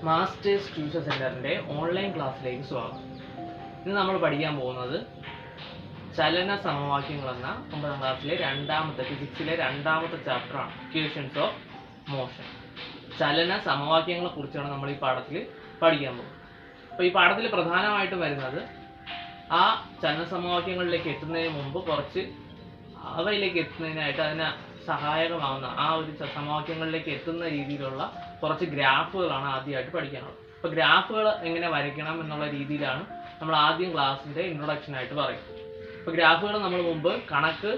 Masters tuition സെന്ററിന്റെ online ക്ലാസ്സിലേക്ക് സ്വാഗതം. ഇന്ന് നമ്മൾ പഠിക്കാൻ പോകുന്നത് ചലന സമവാക്യങ്ങൾ എന്ന 9ാം ക്ലാസ്സിലെ ഫിസിക്സിലെ രണ്ടാമത്തെ ചാപ്റ്ററാണ്, ഇക്വേഷൻസ് ഓഫ് മോഷൻ. ചലന സമവാക്യങ്ങളെ കുറിച്ചാണ് നമ്മൾ ഈ പാഠത്തിൽ പഠിക്കാൻ പോകുന്നത്. അപ്പോൾ ഈ പാഠത്തിൽ പ്രധാനമായിട്ടും വരുന്നത് ആ ചലന സമവാക്യങ്ങളിലേക്ക് എത്തുന്നതിന് മുമ്പ് കുറച്ച് അവയിലേക്ക് എത്തുന്നതിനായിട്ട് അതിന് സഹായകമാവുന്ന ആ ഒരു സമവാക്യങ്ങളിലേക്ക് എത്തുന്ന രീതിയിലുള്ള കുറച്ച് ഗ്രാഫുകളാണ് ആദ്യമായിട്ട് പഠിക്കാനുള്ളത്. അപ്പോൾ ഗ്രാഫുകൾ എങ്ങനെ വരയ്ക്കണം എന്നുള്ള രീതിയിലാണ് നമ്മൾ ആദ്യം ക്ലാസ്സിൻ്റെ ഇൻട്രൊഡക്ഷനായിട്ട് പറയുന്നത്. ഇപ്പോൾ ഗ്രാഫുകൾ നമ്മൾ മുമ്പ് കണക്ക്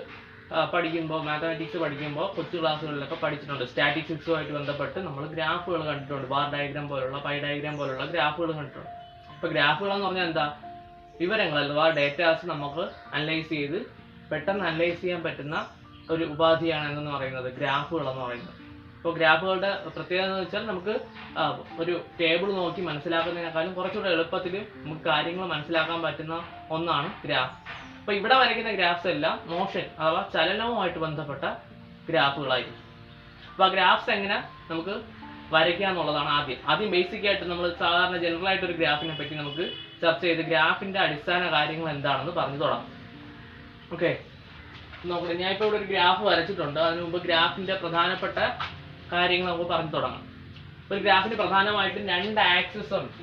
പഠിക്കുമ്പോൾ, മാത്തമാറ്റിക്സ് പഠിക്കുമ്പോൾ കൊച്ചു ക്ലാസ്സുകളിലൊക്കെ പഠിച്ചിട്ടുണ്ട്. സ്റ്റാറ്റിസ്റ്റിക്സുമായിട്ട് ബന്ധപ്പെട്ട് നമ്മൾ ഗ്രാഫുകൾ കണ്ടിട്ടുണ്ട്. ബാർ ഡയഗ്രാം പോലുള്ള, പൈ ഡയഗ്രാം പോലുള്ള ഗ്രാഫുകൾ കണ്ടിട്ടുണ്ട്. ഇപ്പോൾ ഗ്രാഫുകൾ എന്ന് പറഞ്ഞാൽ എന്താ? വിവരങ്ങൾ അഥവാ ഡേറ്റാസ് നമുക്ക് അനലൈസ് ചെയ്ത് പെട്ടെന്ന് അനലൈസ് ചെയ്യാൻ പറ്റുന്ന ഒരു ഉപാധിയാണ് എന്ന് പറയുന്നത് ഗ്രാഫുകൾ എന്ന് പറയുന്നത്. ഇപ്പോൾ ഗ്രാഫുകളുടെ പ്രത്യേകത എന്ന് വെച്ചാൽ നമുക്ക് ഒരു ടേബിൾ നോക്കി മനസ്സിലാക്കുന്നതിനേക്കാളും കുറച്ചുകൂടെ എളുപ്പത്തിൽ നമുക്ക് കാര്യങ്ങൾ മനസ്സിലാക്കാൻ പറ്റുന്ന ഒന്നാണ് ഗ്രാഫ്. അപ്പോൾ ഇവിടെ വരയ്ക്കുന്ന ഗ്രാഫ്സ് എല്ലാം മോഷൻ അഥവാ ചലനവുമായിട്ട് ബന്ധപ്പെട്ട ഗ്രാഫുകളായിരിക്കും. അപ്പോൾ ആ ഗ്രാഫ്സ് എങ്ങനെ നമുക്ക് വരയ്ക്കുക എന്നുള്ളതാണ് ആദ്യം ബേസിക് ആയിട്ട് നമ്മൾ സാധാരണ ജനറൽ ആയിട്ടൊരു ഗ്രാഫിനെ പറ്റി നമുക്ക് ചർച്ച ചെയ്ത് ഗ്രാഫിൻ്റെ അടിസ്ഥാന കാര്യങ്ങൾ എന്താണെന്ന് പറഞ്ഞു തുടങ്ങാം. ഓക്കെ, നോക്കട്ടെ. ഞാൻ ഇപ്പോൾ ഇവിടെ ഒരു ഗ്രാഫ് വരച്ചിട്ടുണ്ട്. അതിന് മുമ്പ് ഗ്രാഫിൻ്റെ പ്രധാനപ്പെട്ട കാര്യങ്ങൾ നമുക്ക് പറഞ്ഞു തുടങ്ങാം. ഒരു ഗ്രാഫിന് പ്രധാനമായിട്ടും രണ്ട് ആക്സിസ് ഉണ്ട്.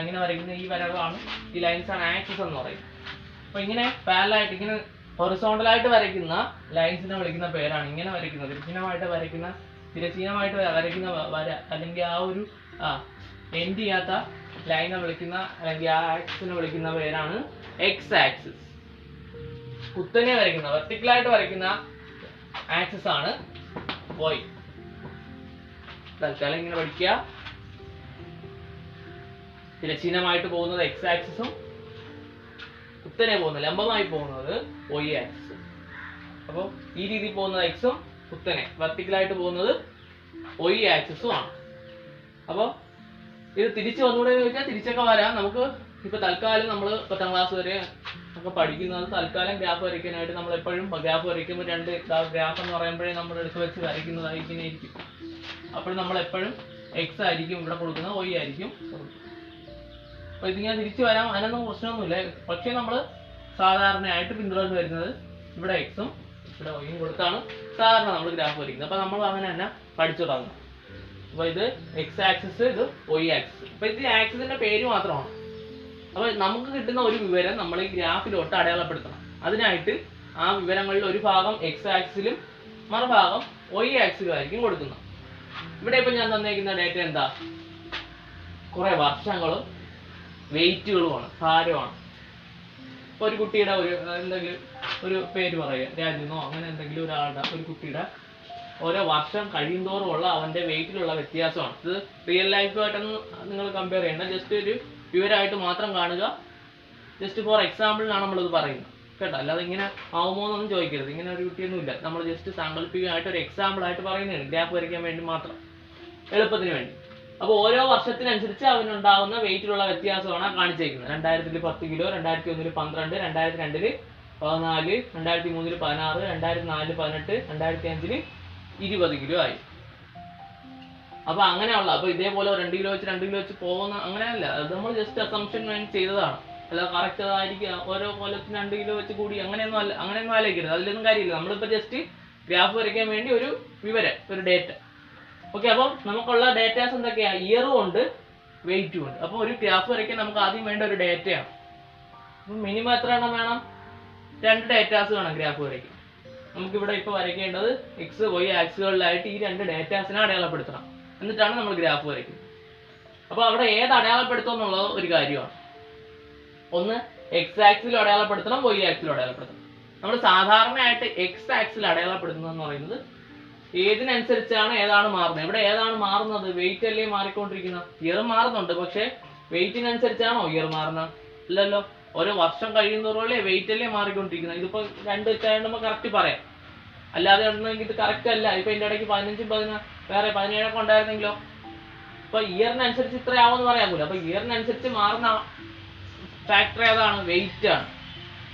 ഇങ്ങനെ വരയ്ക്കുന്ന ഈ വരവാണ്, ഈ ലൈൻസാണ് ആക്സിസ് എന്ന് പറയുന്നത്. അപ്പോൾ ഇങ്ങനെ പാരലായിട്ട് ഇങ്ങനെ ഹൊറിസോണ്ടലായിട്ട് വരയ്ക്കുന്ന ലൈൻസിനെ വിളിക്കുന്ന പേരാണ് ഇങ്ങനെ വരയ്ക്കുന്നത്. തിരശ്ചീനമായിട്ട് വരയ്ക്കുന്ന വര അല്ലെങ്കിൽ ആ ഒരു എൻഡ് ചെയ്യാത്ത ലൈനെ വിളിക്കുന്ന അല്ലെങ്കിൽ ആ ആക്സിസിനെ വിളിക്കുന്ന പേരാണ് എക്സ് ആക്സിസ്. കുത്തനെ വരയ്ക്കുന്ന വെർട്ടിക്കലായിട്ട് വരയ്ക്കുന്ന ആക്സിസ് ആണ് വൈ. തൽക്കാലം ഇങ്ങനെ പഠിക്കുക. തിരശ്ചീനമായിട്ട് പോകുന്നത് എക്സ് ആക്സിസും കുത്തനെ പോകുന്നത് ലംബമായി പോകുന്നത് വൈ ആക്സിസും. അപ്പോൾ ഈ രീതിയിൽ പോകുന്നത് എക്സും കുത്തനെ വെർട്ടിക്കലായിട്ട് പോകുന്നത് വൈ ആക്സിസും ആണ്. അപ്പോൾ ഇത് തിരിച്ചു വന്നുകൂടെ ചോദിച്ചാൽ തിരിച്ചൊക്കെ വരാം. നമുക്ക് ഇപ്പോൾ തൽക്കാലം നമ്മൾ 10ാം ക്ലാസ് വരെ ഒക്കെ പഠിക്കുന്നത് തൽക്കാലം ഗ്രാഫ് വരയ്ക്കാനായിട്ട് നമ്മൾ എപ്പോഴും ഗ്രാഫ് വരയ്ക്കുമ്പോൾ രണ്ട് ഗ്രാഫ് എന്ന് പറയുമ്പോഴേ നമ്മൾ എടുത്ത് വെച്ച് വരയ്ക്കുന്നതായിരിക്കും. അപ്പോൾ നമ്മൾ എപ്പോഴും എക്സ് ആയിരിക്കും ഇവിടെ കൊടുക്കുന്നത്, വൈ ആയിരിക്കും. അപ്പോൾ ഇതിങ്ങനെ തിരിച്ചു വരാം, അതിനൊന്നും പ്രശ്നമൊന്നുമില്ല. പക്ഷേ നമ്മൾ സാധാരണയായിട്ട് പിന്തുടർന്ന് വരുന്നത് ഇവിടെ എക്സും ഇവിടെ വൈയും കൊടുത്താണ് സാധാരണ നമ്മൾ ഗ്രാഫ് വരയ്ക്കുന്നത്. അപ്പോൾ നമ്മൾ അങ്ങനെ തന്നെ പഠിച്ചു തുടങ്ങും. അപ്പോൾ ഇത് എക്സ് ആക്സിസ്, ഇത് വൈ ആക്സിസ്. അപ്പോൾ ഇത് ആക്സിസിൻ്റെ പേര് മാത്രമാണ്. അപ്പോൾ നമുക്ക് കിട്ടുന്ന ഒരു വിവരം നമ്മൾ ഈ ഗ്രാഫിലോട്ട് അടയാളപ്പെടുത്തണം. അതിനായിട്ട് ആ വിവരങ്ങളിൽ ഒരു ഭാഗം എക്സ് ആക്സിലും മറുഭാഗം വൈ ആക്സിലും ആയിരിക്കും കൊടുക്കുന്നത്. ഇവിടെ ഇപ്പം ഞാൻ തന്നേക്കുന്ന ഡേറ്റ എന്താ? കുറേ വർഷങ്ങളും വെയിറ്റുകളുമാണ്, ഭാരമാണ്. ഇപ്പോൾ ഒരു കുട്ടിയുടെ എന്തെങ്കിലും ഒരു പേര് പറയുക, രാജുന്നോ അങ്ങനെ എന്തെങ്കിലും ഒരു കുട്ടിയുടെ ഓരോ വർഷം കഴിയുന്തോറുമുള്ള അവൻ്റെ വെയിറ്റിലുള്ള വ്യത്യാസമാണ്. ഇത് റിയൽ ലൈഫുമായിട്ടൊന്നും നിങ്ങൾ കമ്പയർ ചെയ്യേണ്ട, ജസ്റ്റ് ഒരു വിവരമായിട്ട് മാത്രം കാണുക. ജസ്റ്റ് ഫോർ എക്സാമ്പിളിനാണ് നമ്മളിത് പറയുന്നത് കേട്ടോ. അല്ലാതെ ഇങ്ങനെ ആവുമോ എന്നൊന്നും ചോദിക്കരുത്. ഇങ്ങനെ ഒരു കുട്ടിയൊന്നും ഇല്ല. നമ്മൾ ജസ്റ്റ് സാങ്കല്പികമായിട്ട് ഒരു എക്സാമ്പിളായിട്ട് പറയുന്നതാണ്, ഗ്രാഫ് വരയ്ക്കാൻ വേണ്ടി മാത്രം, എളുപ്പത്തിന് വേണ്ടി. അപ്പോൾ ഓരോ വർഷത്തിനനുസരിച്ച് അവനുണ്ടാകുന്ന വെയിറ്റിലുള്ള വ്യത്യാസമാണ് കാണിച്ചേക്കുന്നത്. 2000 10 കിലോ, 2001 12, 2002 14, 2003 16, 2004 18, 2005 20 കിലോ ആയി. അപ്പോൾ അങ്ങനെയുള്ള, അപ്പോൾ ഇതേപോലെ 2 കിലോ വെച്ച് പോകുന്ന അങ്ങനെയല്ല. അത് നമ്മൾ ജസ്റ്റ് അസംഷൻ വേണ്ടി ചെയ്തതാണ്. അല്ല കറക്റ്റ് അതായിരിക്കും ഓരോ കൊല്ലത്തിന് 2 കിലോ വെച്ച് കൂടി അങ്ങനെയൊന്നും ആലോചിക്കരുത്. അതിലൊന്നും കാര്യമില്ല. നമ്മളിപ്പോൾ ജസ്റ്റ് ഗ്രാഫ് വരയ്ക്കാൻ വേണ്ടി ഒരു വിവരം, ഒരു ഡേറ്റ. ഓക്കെ, അപ്പം നമുക്കുള്ള ഡേറ്റാസ് എന്തൊക്കെയാണ്? ഇയറും ഉണ്ട്, വെയിറ്റും ഉണ്ട്. അപ്പോൾ ഒരു ഗ്രാഫ് വരയ്ക്കാൻ നമുക്ക് ആദ്യം വേണ്ട ഒരു ഡേറ്റയാണ്. അപ്പം മിനിമം എത്ര എണ്ണം വേണം? 2 ഡേറ്റാസ് വേണം ഗ്രാഫ് വരയ്ക്കാൻ. നമുക്കിവിടെ ഇപ്പോൾ വരയ്ക്കേണ്ടത് എക്സ് വൈ ആക്സുകളിലായിട്ട് ഈ 2 ഡേറ്റാസിനെ അടയാളപ്പെടുത്തണം. എന്നിട്ടാണ് നമ്മൾ ഗ്രാഫ് വരയ്ക്കുന്നത്. അപ്പോൾ അവിടെ ഏത് അടയാളപ്പെടുത്തും എന്നുള്ളത് ഒരു കാര്യമാണ്. ഒന്ന് എക്സ് ആക്സിലും അടയാളപ്പെടുത്തണം, വൈ ആക്സിലും അടയാളപ്പെടുത്തണം. നമ്മൾ സാധാരണയായിട്ട് എക്സ് ആക്സിൽ അടയാളപ്പെടുത്തുന്നതെന്ന് പറയുന്നത് ഏതിനനുസരിച്ചാണ് ഏതാണ് മാറുന്നത്. ഇവിടെ ഏതാണ് മാറുന്നത്? വെയിറ്റ് അല്ലേ മാറിക്കൊണ്ടിരിക്കുന്നത്. ഇയർ മാറുന്നുണ്ട്, പക്ഷേ വെയിറ്റിനനുസരിച്ചാണോ ഇയർ മാറുന്നത്? ഇല്ലല്ലോ. ഓരോ വർഷം കഴിയുന്നതോടെ വെയിറ്റ് അല്ലേ മാറിക്കൊണ്ടിരിക്കുന്നത്. ഇതിപ്പോൾ 2 വെച്ചായതുമ്പോൾ കറക്റ്റ് പറയാം. അല്ലാതെ ഉണ്ടെങ്കിൽ ഇത് കറക്റ്റ് അല്ല. ഇപ്പോൾ ഇതിൻ്റെ ഇടയ്ക്ക് 15 വേറെ 17 ഉണ്ടായിരുന്നെങ്കിലോ? ഇപ്പോൾ ഇയറിനനുസരിച്ച് ഇത്രയാവുമെന്ന് പറയാൻ പോലും. അപ്പോൾ ഇയറിനനുസരിച്ച് മാറുന്ന ഫാക്ടർ ഏതാണ്? വെയിറ്റ് ആണ്.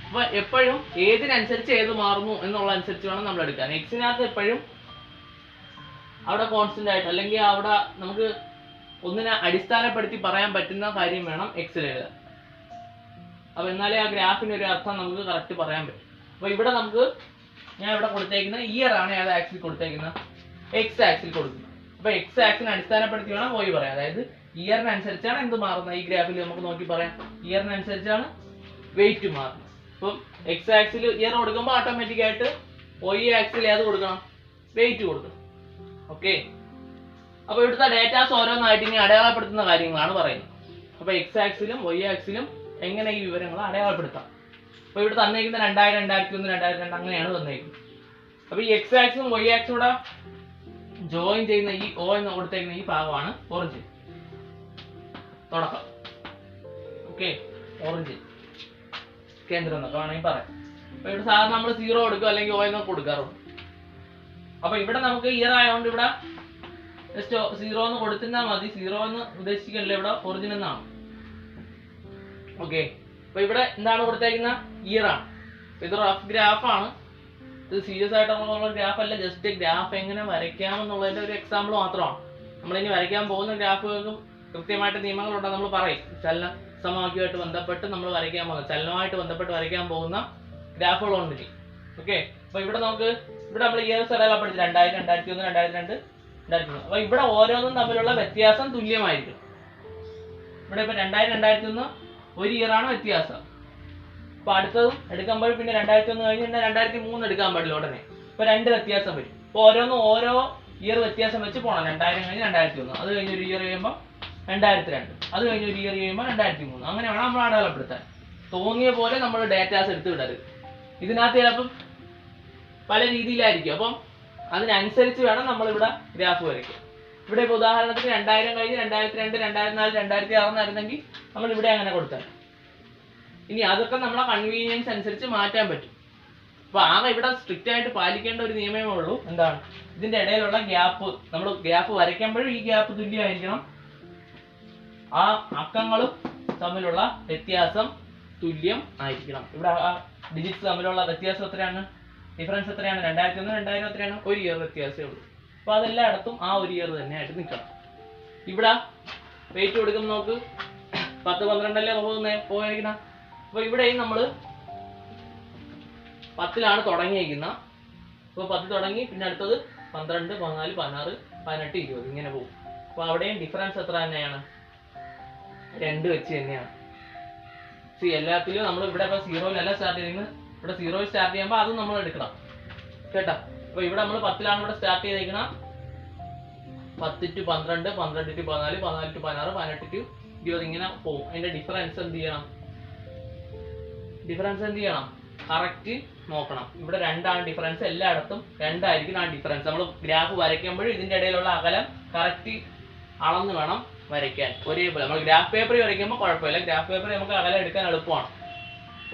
അപ്പോൾ എപ്പോഴും ഏതിനനുസരിച്ച് ഏത് മാറുന്നു എന്നുള്ളതനുസരിച്ച് വേണം നമ്മൾ എടുക്കാൻ. എക്സിനകത്ത് എപ്പോഴും അവിടെ കോൺസ്റ്റന്റ് ആയിട്ട് അല്ലെങ്കിൽ അവിടെ നമുക്ക് ഒന്നിനെ അടിസ്ഥാനപ്പെടുത്തി പറയാൻ പറ്റുന്ന കാര്യം വേണം എക്സിൽ എഴുതാൻ. അപ്പൊ എന്നാലേ ആ ഗ്രാഫിന് ഒരു അർത്ഥം നമുക്ക് കറക്റ്റ് പറയാൻ പറ്റും. അപ്പൊ ഇവിടെ നമുക്ക് ഞാൻ ഇവിടെ കൊടുത്തേക്കുന്ന ഇയർ ആണ് ഏത് ആക്സിൽ കൊടുത്തേക്കുന്ന എക്സ് ആക്സിൽ കൊടുക്കുന്നത്. അപ്പൊ എക്സ് ആക്സിനെ അടിസ്ഥാനപ്പെടുത്തി വേണം y പറയാം. അതായത് ഇയറിനനുസരിച്ചാണ് എന്ത് മാറുന്നത്. ഈ ഗ്രാഫിൽ നമുക്ക് നോക്കി പറയാം ഇയറിനനുസരിച്ചാണ് വെയിറ്റ് മാറുന്നത്. അപ്പം എക്സ് ആക്സിൽ ഇയർ കൊടുക്കുമ്പോൾ ഓട്ടോമാറ്റിക് ആയിട്ട് y ആക്സിൽ ഏത് കൊടുക്കണം, വെയിറ്റ് കൊടുക്കണം. ഓക്കെ, അപ്പൊ ഇവിടുത്തെ ഡേറ്റാസ് ഓരോന്നായിട്ട് ഇനി അടയാളപ്പെടുത്തുന്ന കാര്യങ്ങളാണ് പറയുന്നത്. അപ്പൊ എക്സ് ആക്സിലും y ആക്സിലും എങ്ങനെ ഈ വിവരങ്ങൾ അടയാളപ്പെടുത്താം. അപ്പൊ ഇവിടെ തന്നേക്കുന്ന 2000, 2001, 2002 അങ്ങനെയാണ് തന്നേക്കുന്നത്. അപ്പൊ ഈ എക്സ് ആക്സും y ആക്സും കൂടെ ജോയിൻ ചെയ്യുന്ന ഈ O എന്ന് കൊടുത്തേക്കുന്ന ഈ ഭാഗമാണ് ഒറിജിൻ, തുടക്കം. ഓക്കെ, ഒറിജിൻ, കേന്ദ്രം എന്നൊക്കെ വേണമെങ്കിൽ പറയാം. അപ്പൊ ഇവിടെ സാധാരണ നമ്മൾ 0 കൊടുക്കുക അല്ലെങ്കിൽ O എന്നൊക്കെ കൊടുക്കാറുണ്ട്. അപ്പൊ ഇവിടെ നമുക്ക് ഇയർ ആയതുകൊണ്ട് ഇവിടെ ജസ്റ്റ് 0 എന്ന് കൊടുത്തിരുന്നാൽ മതി. 0 എന്ന് ഉദ്ദേശിക്കണില്ല, ഇവിടെ ഒറിജിൻ എന്നാണ്. ഓക്കെ, അപ്പൊ ഇവിടെ എന്താണ് കൊടുത്തേക്കുന്ന ഇയർ ആണ്. ഇത് റഫ് ഗ്രാഫാണ്. ഇത് സീരിയസ് ആയിട്ടുള്ള ഗ്രാഫ് അല്ല, ജസ്റ്റ് ഗ്രാഫ് എങ്ങനെ വരയ്ക്കാമെന്നുള്ളതിന്റെ ഒരു എക്സാമ്പിൾ മാത്രമാണ്. നമ്മളിനി വരയ്ക്കാൻ പോകുന്ന ഗ്രാഫുകൾക്കും കൃത്യമായിട്ട് നിയമങ്ങളുണ്ട്. നമ്മൾ പറയും ചലന സമവാക്യമായിട്ട് ബന്ധപ്പെട്ട് നമ്മൾ വരയ്ക്കാൻ പോകുന്ന, ചലനമായിട്ട് ബന്ധപ്പെട്ട് വരയ്ക്കാൻ പോകുന്ന ഗ്രാഫുകളുണ്ട് ഇനി. ഓക്കെ, അപ്പൊ ഇവിടെ നമുക്ക് ഇവിടെ നമ്മൾ ഇയേഴ്സ് അടയാളപ്പെടുത്തി 2000, 2001, 2002, 2003. അപ്പൊ ഇവിടെ ഓരോന്നും തമ്മിലുള്ള വ്യത്യാസം തുല്യമായിരിക്കും. ഇവിടെ ഇപ്പൊ 2000, 2001 ഒരു ഇയർ ആണ് വ്യത്യാസം. അപ്പൊ അടുത്തതും എടുക്കുമ്പോൾ പിന്നെ 2001 കഴിഞ്ഞ് 2003 എടുക്കാൻ പാടില്ല ഉടനെ. ഇപ്പൊ 2 വ്യത്യാസം വരും. അപ്പൊ ഓരോന്നും ഓരോ ഇയർ വ്യത്യാസം വെച്ച് പോകണം. 2000 കഴിഞ്ഞ് 2001, അത് കഴിഞ്ഞ് ഒരു ഇയർ കഴിയുമ്പോൾ 2002, അത് കഴിഞ്ഞ് ഒരു ഇയർ കഴിയുമ്പോൾ 2003. അങ്ങനെ വേണം നമ്മൾ അടയാളപ്പെടുത്താൻ. തോന്നിയ പോലെ നമ്മൾ ഡേറ്റാസ് എടുത്ത് വിടരുത്. ഇതിനകത്ത് ചിലപ്പം പല രീതിയിലായിരിക്കും. അപ്പം അതിനനുസരിച്ച് വേണം നമ്മളിവിടെ ഗ്രാഫ് വരയ്ക്കുക. ഇവിടെ ഇപ്പോൾ ഉദാഹരണത്തിന് 2000 കഴിഞ്ഞ് 2002, 2004, 2006 എന്നായിരുന്നെങ്കിൽ നമ്മൾ ഇവിടെ അങ്ങനെ കൊടുത്താൽ. ഇനി അതൊക്കെ നമ്മളെ കൺവീനിയൻസ് അനുസരിച്ച് മാറ്റാൻ പറ്റും. അപ്പൊ ആകെ ഇവിടെ സ്ട്രിക്റ്റ് ആയിട്ട് പാലിക്കേണ്ട ഒരു നിയമമേ ഉള്ളൂ. എന്താണ്, ഇതിന്റെ ഇടയിലുള്ള ഗ്യാപ്പ്, നമ്മൾ ഗ്യാപ്പ് വരയ്ക്കുമ്പോഴും ഈ ഗ്യാപ്പ് തുല്യമായിരിക്കണം. ആ അക്കങ്ങളും തമ്മിലുള്ള വ്യത്യാസം തുല്യം ആയിരിക്കണം. ഇവിടെ ആ ഡിജിറ്റ്സ് തമ്മിലുള്ള വ്യത്യാസം എത്രയാണ്, ഡിഫറൻസ് എത്രയാണ്, 2001, 2000 എത്രയാണ്, ഒരു ഇയർ വ്യത്യാസമേ ഉള്ളൂ. അപ്പൊ അതെല്ലായിടത്തും ആ ഒരു ഇയർ തന്നെ ആയിട്ട് നിൽക്കണം. ഇവിടെ വെയിറ്റ് കൊടുക്കുമ്പോൾ നമുക്ക് 10, 12 അല്ലേ പോയിരിക്കണം. അപ്പൊ ഇവിടെയും നമ്മൾ 10ലാണ് തുടങ്ങിയിരിക്കുന്ന. അപ്പൊ 10 തുടങ്ങി, പിന്നെ അടുത്തത് 12, 14, 16, 18, 20 ഇങ്ങനെ പോകും. അപ്പൊ അവിടെയും ഡിഫറൻസ് എത്ര തന്നെയാണ്, 2 വെച്ച് തന്നെയാണ്. എല്ലാത്തിലും നമ്മൾ ഇവിടെ ഇപ്പൊ 0-ലല്ല സ്റ്റാർട്ട് ചെയ്യുന്നത്. ഇവിടെ 0 സ്റ്റാർട്ട് ചെയ്യുമ്പോൾ അതും നമ്മൾ എടുക്കണം കേട്ടോ. അപ്പൊ ഇവിടെ നമ്മൾ 10ലാണ് ഇവിടെ സ്റ്റാർട്ട് ചെയ്തേക്കണം. 10 to 12, 12 to 14, 14 to 16, 18 to 20 ഇങ്ങനെ പോകും. അതിന്റെ ഡിഫറൻസ് എന്ത് ചെയ്യണം, കറക്റ്റ് നോക്കണം. ഇവിടെ 2 ആണ് ഡിഫറൻസ്, എല്ലായിടത്തും 2 ആയിരിക്കും ആ ഡിഫറൻസ്. നമ്മൾ ഗ്രാഫ് വരയ്ക്കുമ്പോഴും ഇതിന്റെ ഇടയിലുള്ള അകലം കറക്റ്റ് അളന്ന് വേണം വരയ്ക്കാൻ. ഒരേപോലെ നമ്മൾ ഗ്രാഫ് പേപ്പർ വരയ്ക്കുമ്പോൾ കുഴപ്പമില്ല. ഗ്രാഫ് പേപ്പർ നമുക്ക് അകലം എടുക്കാൻ എളുപ്പമാണ്.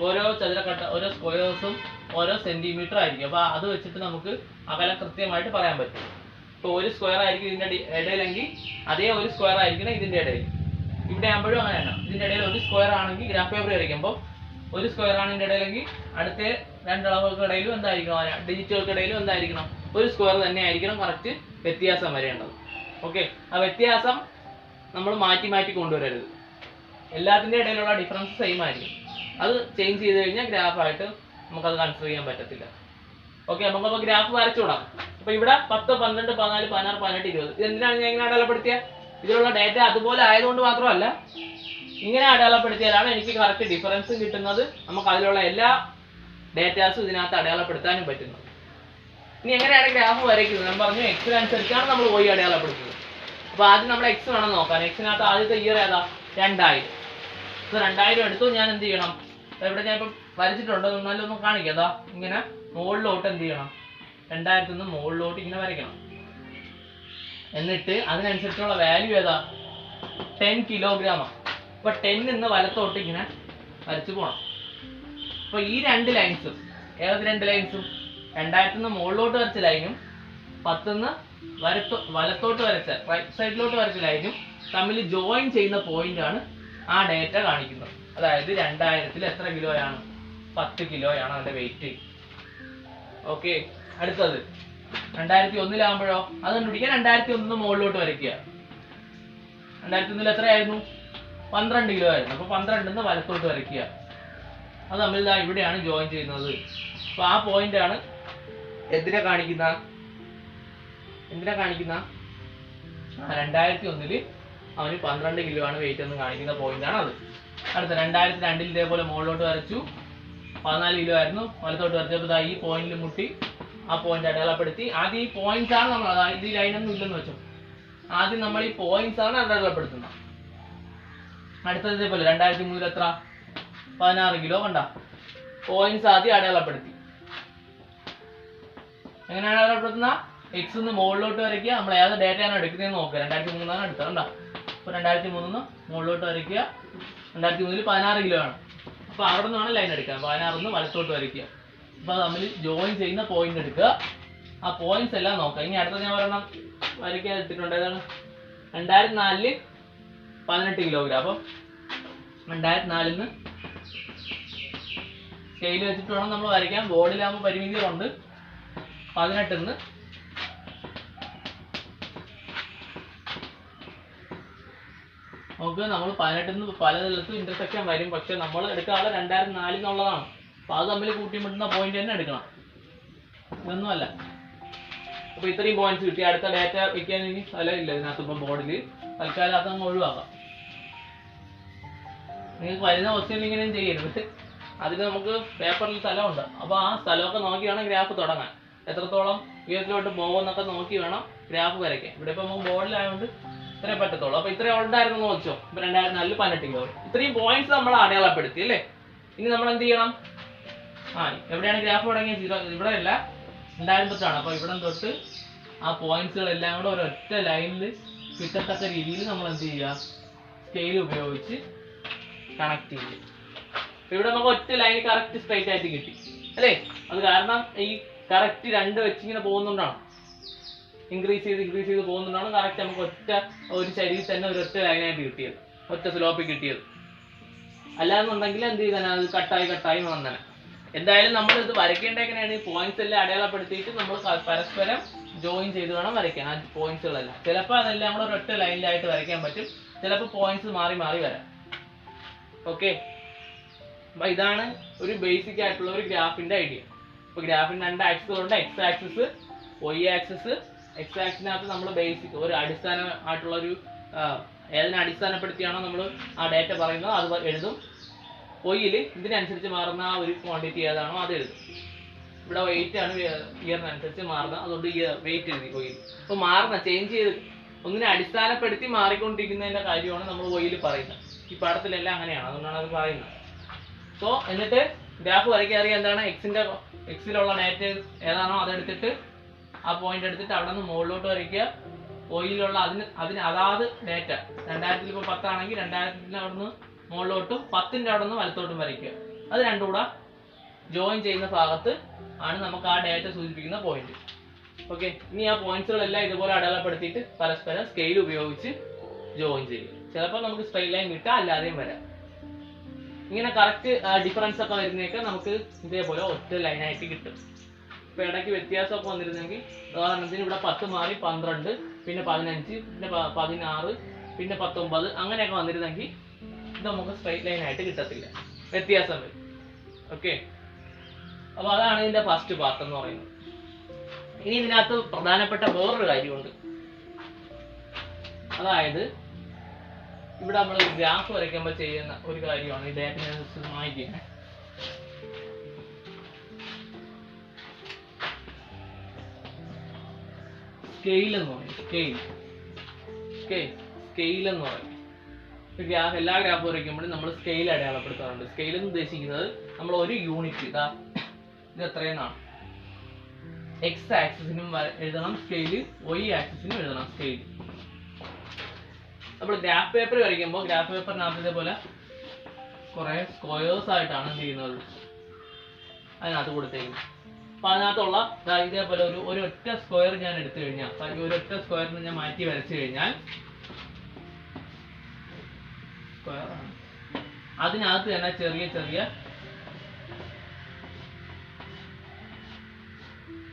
ഓരോ ചതുരക്കട്ട, ഓരോ സ്ക്വയേഴ്സും ഓരോ സെന്റിമീറ്റർ ആയിരിക്കും. അപ്പൊ അത് വെച്ചിട്ട് നമുക്ക് അകലം കൃത്യമായിട്ട് പറയാൻ പറ്റും. ഇപ്പൊ ഒരു സ്ക്വയർ ആയിരിക്കും ഇതിന്റെ ഇടയിലെങ്കിൽ അതേ ഒരു സ്ക്വയർ ആയിരിക്കണം ഇതിന്റെ ഇടയിൽ. ഇവിടെ ആകുമ്പോഴും അങ്ങനെയാണ്. ഇതിന്റെ ഇടയിൽ ഒരു സ്ക്വയർ ആണെങ്കിൽ ഗ്രാഫ് പേപ്പർ വരയ്ക്കുമ്പോൾ ഒരു സ്ക്വയർ ആണ് ഇതിന്റെ ഇടയിലെങ്കിൽ അടുത്ത 2 അളവുകൾക്കിടയിലും എന്തായിരിക്കണം, ഡിജിറ്റുകൾക്കിടയിലും എന്തായിരിക്കണം, ഒരു സ്ക്വയർ തന്നെ ആയിരിക്കണം കറക്റ്റ് വ്യത്യാസം വരേണ്ടത്. ഓക്കെ, ആ വ്യത്യാസം നമ്മൾ മാറ്റി മാറ്റി കൊണ്ടുവരരുത്. എല്ലാത്തിൻ്റെ ഇടയിലുള്ള ഡിഫറൻസ് സെയിം ആയിരിക്കും. അത് ചേഞ്ച് ചെയ്ത് കഴിഞ്ഞാൽ ഗ്രാഫായിട്ട് നമുക്കത് കൺസിഡർ ചെയ്യാൻ പറ്റത്തില്ല. ഓക്കെ, നമുക്കപ്പോൾ ഗ്രാഫ് വരച്ചു വിടാം. അപ്പോൾ ഇവിടെ 10, 12, 14, 16, 18, 20 ഇതെന്തിനാണ് ഞാൻ ഇങ്ങനെ അടയാളപ്പെടുത്തിയ, ഇതിലുള്ള ഡേറ്റ അതുപോലെ ആയതുകൊണ്ട് മാത്രമല്ല, ഇങ്ങനെ അടയാളപ്പെടുത്തിയാലാണ് എനിക്ക് കറക്റ്റ് ഡിഫറൻസ് കിട്ടുന്നത്. നമുക്ക് അതിലുള്ള എല്ലാ ഡേറ്റാസും ഇതിനകത്ത് അടയാളപ്പെടുത്താനും പറ്റുന്നത്. ഇനി എങ്ങനെയാണ് ഗ്രാഫ് വരയ്ക്കുന്നത്? ഞാൻ പറഞ്ഞു എക്സിനനുസരിച്ചാണ് നമ്മൾ y അടയാളപ്പെടുത്തുന്നത്. അപ്പോൾ ആദ്യം നമ്മൾ എക്സ് വേണം നോക്കാൻ. എക്സിനകത്ത് ആദ്യത്തെ ഇയർ ഏതാ, 2000. ഇപ്പോൾ 2000 എടുത്തു. ഞാൻ എന്ത് ചെയ്യണം, ഇവിടെ ഞാൻ ഇപ്പം വരച്ചിട്ടുണ്ട്, എന്നാലും ഒന്ന് കാണിക്കാം. അതാ ഇങ്ങനെ മുകളിലോട്ട് എന്ത് ചെയ്യണം, 2000 നിന്ന് മുകളിലോട്ട് ഇങ്ങനെ വരയ്ക്കണം. എന്നിട്ട് അതിനനുസരിച്ചുള്ള വാല്യൂ ഏതാ, 10 കിലോഗ്രാമാണ്. അപ്പോൾ 10 നിന്ന് വലത്തോട്ട് ഇങ്ങനെ വരച്ച് പോകണം. അപ്പോൾ ഈ 2 ലൈൻസും, ഏത് 2 ലൈൻസും, 2000 നിന്ന് മുകളിലോട്ട് വരച്ച ലൈനും 10 നിന്ന് വലത്തോട്ട് വരച്ച റൈറ്റ് സൈഡിലോട്ട് വരച്ച ലൈനും തമ്മിൽ ജോയിൻ ചെയ്യുന്ന പോയിന്റാണ് ആ ഡേറ്റ കാണിക്കുന്നത്. അതായത് 2000-ൽ എത്ര കിലോയാണ്, 10 കിലോയാണ് അതിന്റെ വെയിറ്റ്. ഓക്കെ, അടുത്തത് 2001-ലാകുമ്പോഴോ അത് കണ്ടുപിടിക്കാൻ 2001 മുകളിലോട്ട് വരയ്ക്കുക. 2001 എത്രയായിരുന്നു? 12 കിലോ ആയിരുന്നു. അപ്പോൾ 12 വലത്തോട്ട് വരയ്ക്കുക. അത് തമ്മിൽ ഇവിടെയാണ് ജോയിൻ ചെയ്യുന്നത്. അപ്പോൾ ആ പോയിന്റ് ആണ് എന്തിനാ കാണിക്കുന്ന 2001 അവന് 12 കിലോ ആണ് വെയിറ്റ് എന്ന് കാണിക്കുന്ന പോയിന്റ് ആണ് അത്. അടുത്ത 2002 ഇതേപോലെ മുകളിലോട്ട് വരച്ചു, 14 കിലോ ആയിരുന്നു, വലത്തോട്ട് വരച്ചപ്പോൾ ഈ പോയിന്റിൽ മുട്ടി, ആ പോയിന്റ് അടയാളപ്പെടുത്തി. ആദ്യം ഈ പോയിന്റ്സ് ആണ് നമ്മൾ, അതായത് ഈ ലൈനൊന്നും ഇല്ലെന്ന് വെച്ചോ, ആദ്യം നമ്മൾ ഈ പോയിന്റ്സ് ആണ് അടയാളപ്പെടുത്തുന്നത്. അടുത്തത് ഇതേപോലെ 2003 എത്ര? 16 കിലോ. കണ്ട പോയിന്റ്സ് ആദ്യം അടയാളപ്പെടുത്തി. എങ്ങനെയാണ് അടയാളപ്പെടുത്തുന്ന? എക്സ് മുകളിലോട്ട് വരയ്ക്കുക. നമ്മൾ ഏത് ഡേറ്റയാണ് എടുക്കുന്നതെന്ന് നോക്കുക. 2003 എടുത്തത്. കണ്ട, അപ്പോൾ 2003 മുകളിലോട്ട് വരയ്ക്കുക. 2003 16 കിലോ ആണ്. അപ്പോൾ അവിടെ നിന്നാണ് ലൈൻ എടുക്കുക. 16 വലത്തോട്ട് വരയ്ക്കുക. അപ്പോൾ തമ്മിൽ ജോയിൻ ചെയ്യുന്ന പോയിന്റ് എടുക്കുക. ആ പോയിന്റ്സ് എല്ലാം നോക്കുക. ഇനി അടുത്ത ഞാൻ പറയണം വരയ്ക്കാൻ എടുത്തിട്ടുണ്ട്. ഏതാണ്? 2004 18 കിലോഗ്രാം. അപ്പം 2004 സ്കെയിൽ വെച്ചിട്ട് വേണം നമ്മൾ വരയ്ക്കാൻ. ബോർഡിലാകുമ്പോൾ പരിമിതികളുണ്ട്. 18 നമുക്ക് നമ്മൾ 18 പല സ്ഥലത്തും ഇന്റർസെക്ഷൻ വരും. പക്ഷെ നമ്മൾ എടുക്കാനുള്ള 2004 എന്നുള്ളതാണ്. അപ്പോൾ അത് തമ്മിൽ കൂട്ടിമുട്ടുന്ന പോയിന്റ് തന്നെ എടുക്കണം, ഇതൊന്നുമല്ല. അപ്പോൾ ഇത്രയും പോയിന്റ്സ് കിട്ടി. അടുത്ത ഡാറ്റ വയ്ക്കാൻ ഇനി സ്ഥലമില്ല ഇതിനകത്ത്. ഇപ്പം ബോർഡിൽ തൽക്കാലം അതങ്ങ് ഒഴിവാക്കാം. നിങ്ങൾക്ക് വരുന്ന ക്വസ്റ്റ്യൻ ഇങ്ങനെയും ചെയ്യരുത്. അതിന് നമുക്ക് പേപ്പറിൽ സ്ഥലമുണ്ട്. അപ്പോൾ ആ സ്ഥലമൊക്കെ നോക്കി വേണം ഗ്രാഫ് തുടങ്ങാൻ. എത്രത്തോളം ഉയരത്തിലോട്ട് പോകുമെന്നൊക്കെ നോക്കി വേണം ഗ്രാഫ് വരയ്ക്കാൻ. ഇവിടെ ഇപ്പം നമുക്ക് ബോർഡിലായതുകൊണ്ട് ഇത്രേ പറ്റത്തുള്ളൂ. അപ്പോൾ ഇത്രയും ഉണ്ടായിരുന്നു വെച്ചോ. ഇപ്പോൾ 2004 18 കിലോ. ഇത്രയും പോയിന്റ്സ് നമ്മൾ അടയാളപ്പെടുത്തി അല്ലേ. ഇനി നമ്മൾ എന്ത് ചെയ്യണം? എവിടെയാണ് ഗ്രാഫ് തുടങ്ങിയത്? ഇവിടെ അല്ല, 2000 തൊട്ടാണ്. അപ്പോൾ ഇവിടെ തൊട്ട് ആ പോയിന്റ്സുകളെല്ലാം കൂടെ ഒരൊറ്റ ലൈനിൽ കിട്ടത്തക്ക രീതിയിൽ നമ്മൾ എന്ത് ചെയ്യുക? സ്കെയിൽ ഉപയോഗിച്ച് കണക്ട് ചെയ്യുക. ഇവിടെ നമുക്ക് ഒറ്റ ലൈൻ കറക്റ്റ് സ്ട്രൈറ്റ് ആയിട്ട് കിട്ടി അല്ലേ. അത് കാരണം ഈ കറക്റ്റ് 2 വെച്ചിങ്ങനെ പോകുന്നതുകൊണ്ടാണ്, ഇൻക്രീസ് ചെയ്ത് പോകുന്നതുകൊണ്ടാണ് കറക്റ്റ് നമുക്ക് ഒറ്റ ഒരു ശരീരത്തിൽ തന്നെ ഒരൊറ്റ ലൈനായിട്ട് കിട്ടിയത്, ഒറ്റ സ്ലോപ്പിൽ കിട്ടിയത്. അല്ലാന്നുണ്ടെങ്കിൽ എന്ത് ചെയ്താൽ അത് കട്ടായി വന്നനെ. എന്തായാലും നമ്മൾ ഇത് വരയ്ക്കേണ്ട എങ്ങനെയാണ്? ഈ പോയിന്റ്സ് എല്ലാം അടയാളപ്പെടുത്തിയിട്ട് നമ്മൾ പരസ്പരം ജോയിൻ ചെയ്ത് വേണം വരയ്ക്കാൻ ആ പോയിന്റ്സുകളെല്ലാം. ചിലപ്പോൾ അതെല്ലാം കൂടെ ഒരൊറ്റ ലൈനിലായിട്ട് വരയ്ക്കാൻ പറ്റും, ചിലപ്പോൾ പോയിന്റ്സ് മാറി വരാം. ഓക്കെ, അപ്പോൾ ഇതാണ് ഒരു ബേസിക് ആയിട്ടുള്ള ഒരു ഗ്രാഫിന്റെ ഐഡിയ. ഇപ്പോൾ ഗ്രാഫിന് 2 ആക്സിസുകളുണ്ട്, x axis, y axis. X ആക്സിസിനകത്ത് നമ്മൾ ബേസിക് ഒരു അടിസ്ഥാനമായിട്ടുള്ള ഒരു ഏതിനെ അടിസ്ഥാനപ്പെടുത്തിയാണോ നമ്മൾ ആ ഡേറ്റ പറയുന്നത് അത് എഴുതും. വൈയിൽ ഇതിനനുസരിച്ച് മാറുന്ന ആ ഒരു ക്വാണ്ടിറ്റി ഏതാണോ അത് എഴുതും. ഇവിടെ വെയിറ്റ് ആണ് ഇയറിനനുസരിച്ച് മാറുന്നത്, അതുകൊണ്ട് വെയിറ്റ് എഴുതി വൈയിൽ. അപ്പോൾ ചേഞ്ച് ചെയ്ത് ഒന്നിനെ അടിസ്ഥാനപ്പെടുത്തി മാറിക്കൊണ്ടിരിക്കുന്നതിൻ്റെ കാര്യമാണ് നമ്മൾ വൈയിൽ പറയുന്നത്. ഈ പാഠത്തിലെല്ലാം അങ്ങനെയാണ്, അതുകൊണ്ടാണ് അത് പറയുന്നത്. സോ എന്നിട്ട് ഗ്രാഫ് വരയ്ക്കാൻ അറിയാം എന്താണ് എക്സിലുള്ള ഡേറ്റ ഏതാണോ അതെടുത്തിട്ട് ആ പോയിന്റ് എടുത്തിട്ട് അവിടെ നിന്ന് മുകളിലോട്ട് വരയ്ക്കുക. ഓയിലുള്ള അതിന് അതാത് ഡേറ്റ 2000 ഇപ്പോൾ 10 ആണെങ്കിൽ 2000 അവിടെ നിന്ന് മുകളിലോട്ടും 10ന്റെ അവിടെ നിന്ന് വലത്തോട്ടും വരയ്ക്കുക. അത് രണ്ടും കൂടെ ജോയിൻ ചെയ്യുന്ന ഭാഗത്ത് ആണ് നമുക്ക് ആ ഡേറ്റ സൂചിപ്പിക്കുന്ന പോയിന്റ്. ഓക്കെ, ഇനി ആ പോയിന്റ്സുകളെല്ലാം ഇതുപോലെ അടയാളപ്പെടുത്തിയിട്ട് പരസ്പരം സ്കെയിൽ ഉപയോഗിച്ച് ജോയിൻ ചെയ്യും. ചിലപ്പോൾ നമുക്ക് സ്ട്രെയിറ്റ് ലൈൻ കിട്ടാം, അല്ലാതെയും വരാം. ഇങ്ങനെ കറക്റ്റ് ഡിഫറൻസ് ഒക്കെ വരുന്നതൊക്കെ നമുക്ക് ഇതേപോലെ ഒറ്റ ലൈനായിട്ട് കിട്ടും. ഇപ്പോൾ ഇടയ്ക്ക് വ്യത്യാസമൊക്കെ വന്നിരുന്നെങ്കിൽ ഉദാഹരണത്തിന് ഇവിടെ 10 മാറി 12, പിന്നെ 15, പിന്നെ 16, പിന്നെ 19 അങ്ങനെയൊക്കെ വന്നിരുന്നെങ്കിൽ ഇത് നമുക്ക് സ്ട്രെയിറ്റ് ലൈനായിട്ട് കിട്ടത്തില്ല, വ്യത്യാസം വരും. ഓക്കെ, അപ്പോൾ അതാണ് ഇതിൻ്റെ ഫസ്റ്റ് പാർട്ട് എന്ന് പറയുന്നത്. ഇനി ഇതിനകത്ത് പ്രധാനപ്പെട്ട വേറൊരു കാര്യമുണ്ട്. അതായത് ഇവിടെ നമ്മൾ ഗ്രാഫ് വരയ്ക്കുമ്പോൾ ചെയ്യുന്ന ഒരു കാര്യമാണ് ഈ ഡാറ്റ മായ്ക്കുക. സ്കെയിൽ എന്ന് പറയും. സ്കെയിൽ എന്ന് പറയും. എല്ലാ ഗ്രാഫ് വരയ്ക്കുമ്പോഴും നമ്മൾ സ്കെയിൽ അടയാളപ്പെടുത്താറുണ്ട്. സ്കെയിൽ എന്ന് ഉദ്ദേശിക്കുന്നത് നമ്മൾ ഒരു യൂണിറ്റ് ഇത് എത്രയെന്നാണ്. എക്സ് ആക്സിസിനും എഴുതണം സ്കെയിൽ, വൈ ആക്സിസിനും എഴുതണം സ്കെയിൽ. നമ്മൾ ഗ്രാഫ് പേപ്പർ വരയ്ക്കുമ്പോൾ ഗ്രാഫ് പേപ്പറിനകത്ത് ഇതേപോലെ കുറേ സ്ക്വയേഴ്സ് ആയിട്ടാണ് എന്ത് ചെയ്യുന്നത് അതിനകത്ത് കൊടുത്തേക്കുന്നത്. അപ്പം അതിനകത്തുള്ള ഇതേപോലെ ഒരു ഒറ്റ സ്ക്വയർ ഞാൻ എടുത്തു കഴിഞ്ഞാൽ, ഒരൊറ്റ സ്ക്വയറിന് ഞാൻ മാറ്റി വരച്ചു കഴിഞ്ഞാൽ സ്ക്വയറാണ്, അതിനകത്ത് തന്നെ ചെറിയ ചെറിയ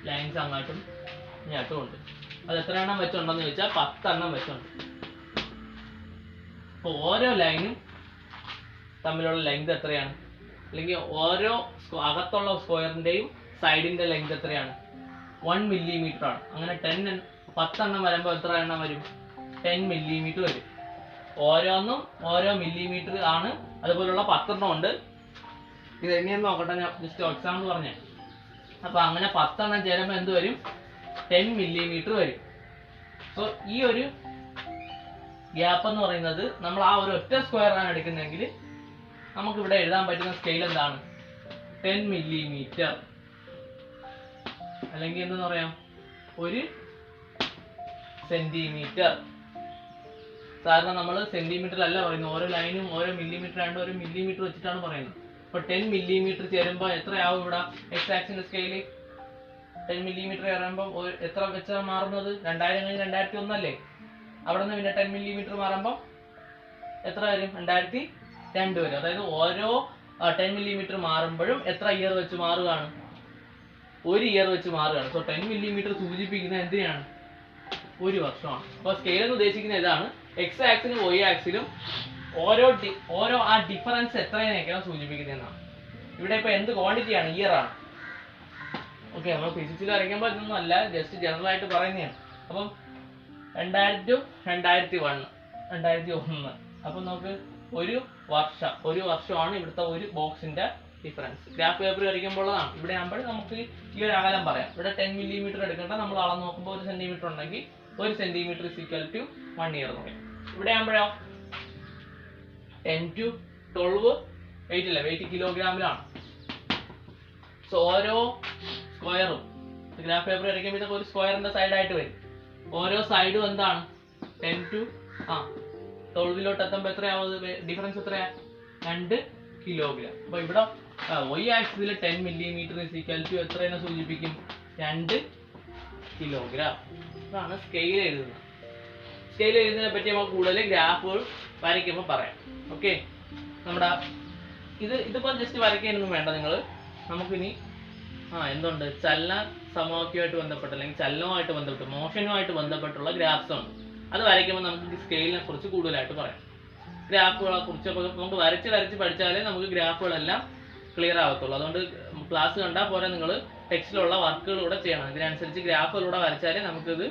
ലൈൻസ് അങ്ങോട്ടും ഇങ്ങോട്ടും ഉണ്ട്. അത് എത്ര എണ്ണം വെച്ചുണ്ടെന്ന് ചോദിച്ചാൽ 10 എണ്ണം വെച്ചുണ്ട്. അപ്പോൾ ഓരോ ലൈനും തമ്മിലുള്ള ലെങ്ത് എത്രയാണ്, അല്ലെങ്കിൽ ഓരോ അകത്തുള്ള സ്ക്വയറിന്റെയും സൈഡിന്റെ ലെങ്ത് എത്രയാണ്, 1 മില്ലിമീറ്റർ ആണ്. അങ്ങനെ 10 എണ്ണം വരുമ്പോൾ എത്ര എണ്ണം വരും, 10 മില്ലിമീറ്റർ വരും. ഓരോന്നും ഓരോ മില്ലിമീറ്റർ ആണ്. അതുപോലുള്ള 10 എണ്ണം ഉണ്ട്. ഇത് എങ്ങനെയെന്ന് നോക്കട്ടെ, ഞാൻ ജസ്റ്റ് എക്സാമ്പിൾ പറഞ്ഞേ. അപ്പൊ അങ്ങനെ 10 എണ്ണം ചേരുമ്പോൾ എന്ത് വരും, 10 മില്ലിമീറ്റർ വരും. സോ ഈ ഒരു ഗ്യാപ്പ് എന്ന് പറയുന്നത് നമ്മൾ ആ ഒരു ഒറ്റ സ്ക്വയർ ആണ് എടുക്കുന്നതെങ്കിൽ നമുക്ക് ഇവിടെ എഴുതാൻ പറ്റുന്ന സ്കെയിൽ എന്താണ്, 10 മില്ലിമീറ്റർ, അല്ലെങ്കിൽ എന്തെന്ന് പറയാം, 1 സെന്റിമീറ്റർ. സാധാരണ നമ്മൾ സെന്റിമീറ്റർ അല്ല പറയുന്നത്, ഓരോ ലൈനും ഓരോ മില്ലിമീറ്റർ ആയതുകൊണ്ട് 1 മില്ലിമീറ്റർ വെച്ചിട്ടാണ് പറയുന്നത്. അപ്പൊ 10 മില്ലിമീറ്റർ ചേരുമ്പോൾ എത്രയാവും ഇവിടെ എക്സ് ആക്സിന്റെ സ്കെയില്, 10 മില്ലിമീറ്റർ ചേരുമ്പോൾ എത്ര വെച്ചാൽ മാറുന്നത്, 2000 കഴിഞ്ഞ് 2001 അല്ലേ. അവിടെ നിന്ന് പിന്നെ 10 മില്ലിമീറ്റർ മാറുമ്പോൾ എത്ര വരും, 2002 വരും. അതായത് ഓരോ 10 മില്ലിമീറ്റർ മാറുമ്പോഴും എത്ര ഇയർ വെച്ച് മാറുകയാണ്, 1 ഇയർ വെച്ച് മാറുകയാണ്. സോ 10 മില്ലിമീറ്റർ സൂചിപ്പിക്കുന്നത് എന്തിനാണ്, 1 വർഷമാണ്. അപ്പോൾ സ്കെയിൽ എന്ന് ഉദ്ദേശിക്കുന്നത് ഇതാണ്. എക്സ് ആക്സിലും വൈ ആക്സിലും ഓരോ ആ ഡിഫറൻസ് എത്രയൊക്കെയാണ് സൂചിപ്പിക്കുന്നതെന്നാണ്. ഇവിടെ ഇപ്പൊ എന്ത് ക്വാണ്ടിറ്റി ആണ്, ഇയർ ആണ്. ഓക്കെ, നമ്മൾ ഫിസിക്സിൽ വരയ്ക്കുമ്പോൾ ഇതൊന്നും അല്ല, ജസ്റ്റ് ജനറൽ ആയിട്ട് പറയുന്നതാണ്. അപ്പം 2000 to 2001. അപ്പൊ നമുക്ക് ഒരു വർഷമാണ് ഇവിടുത്തെ ഒരു ബോക്സിന്റെ ഡിഫറൻസ്. ഗ്രാഫ് പേപ്പർ വരയ്ക്കുമ്പോൾ ഉള്ളതാണ്. ഇവിടെ ആകുമ്പോൾ നമുക്ക് ഈ ഒരു അകലം പറയാം. ഇവിടെ 10 മില്ലിമീറ്റർ എടുക്കേണ്ട, നമ്മൾ അളന്ന് നോക്കുമ്പോൾ 1 സെന്റിമീറ്റർ ഉണ്ടെങ്കിൽ 1 centimetre is equal to 1 year എന്ന് പറയും. ഇവിടെ ആകുമ്പോഴോ 10 to 12 വെയിറ്റ് അല്ല, വെയിറ്റ് കിലോഗ്രാമിലാണ്. സോ ഓരോ സ്ക്വയറും ഗ്രാഫ് പേപ്പർ വരയ്ക്കുമ്പോൾ ഇതൊക്കെ ഒരു സ്ക്വയറിന്റെ സൈഡായിട്ട് വരും. ഓരോ സൈഡും എന്താണ്, 10 to 12 എത്തുമ്പോൾ എത്രയാവും ഡിഫറൻസ്, എത്രയാ, 2 കിലോഗ്രാം. അപ്പൊ ഇവിടെ വൈ ആക്സിസിൽ 10 മില്ലിമീറ്റർ is equal to എത്രയെന്ന് സൂചിപ്പിക്കും, 2 കിലോഗ്രാം. ഇതാണ് സ്കെയിൽ എഴുതുന്നത്. സ്കെയിൽ എഴുതുന്നതിനെ പറ്റി നമുക്ക് കൂടുതൽ ഗ്രാഫുകൾ വരയ്ക്കുമ്പോൾ പറയാം. ഓക്കെ, നമ്മുടെ ഇതിപ്പോൾ ജസ്റ്റ് വരയ്ക്കാനൊന്നും വേണ്ട നിങ്ങൾ. നമുക്കിനി എന്തുണ്ട്, ചലന സമവാക്യമായിട്ട് ബന്ധപ്പെട്ട് അല്ലെങ്കിൽ ചലനവുമായിട്ട് ബന്ധപ്പെട്ട് മോഷനുമായിട്ട് ബന്ധപ്പെട്ടുള്ള ഗ്രാഫ്സ് ഉണ്ട്. അത് വരയ്ക്കുമ്പോൾ നമുക്ക് സ്കെയിലിനെ കുറിച്ച് കൂടുതലായിട്ട് പറയാം. ഗ്രാഫുകളെ കുറിച്ചൊക്കെ നമുക്ക് വരച്ച് പഠിച്ചാലേ നമുക്ക് ഗ്രാഫുകളെല്ലാം ക്ലിയർ ആവത്തുള്ളൂ. അതുകൊണ്ട് ക്ലാസ് കണ്ടാൽ പോലെ നിങ്ങൾ ടെക്സ്റ്റിലുള്ള വർക്കുകളൂടെ ചെയ്യണം. ഇതിനനുസരിച്ച് ഗ്രാഫുകളൂടെ വരച്ചാലേ നമുക്കിത്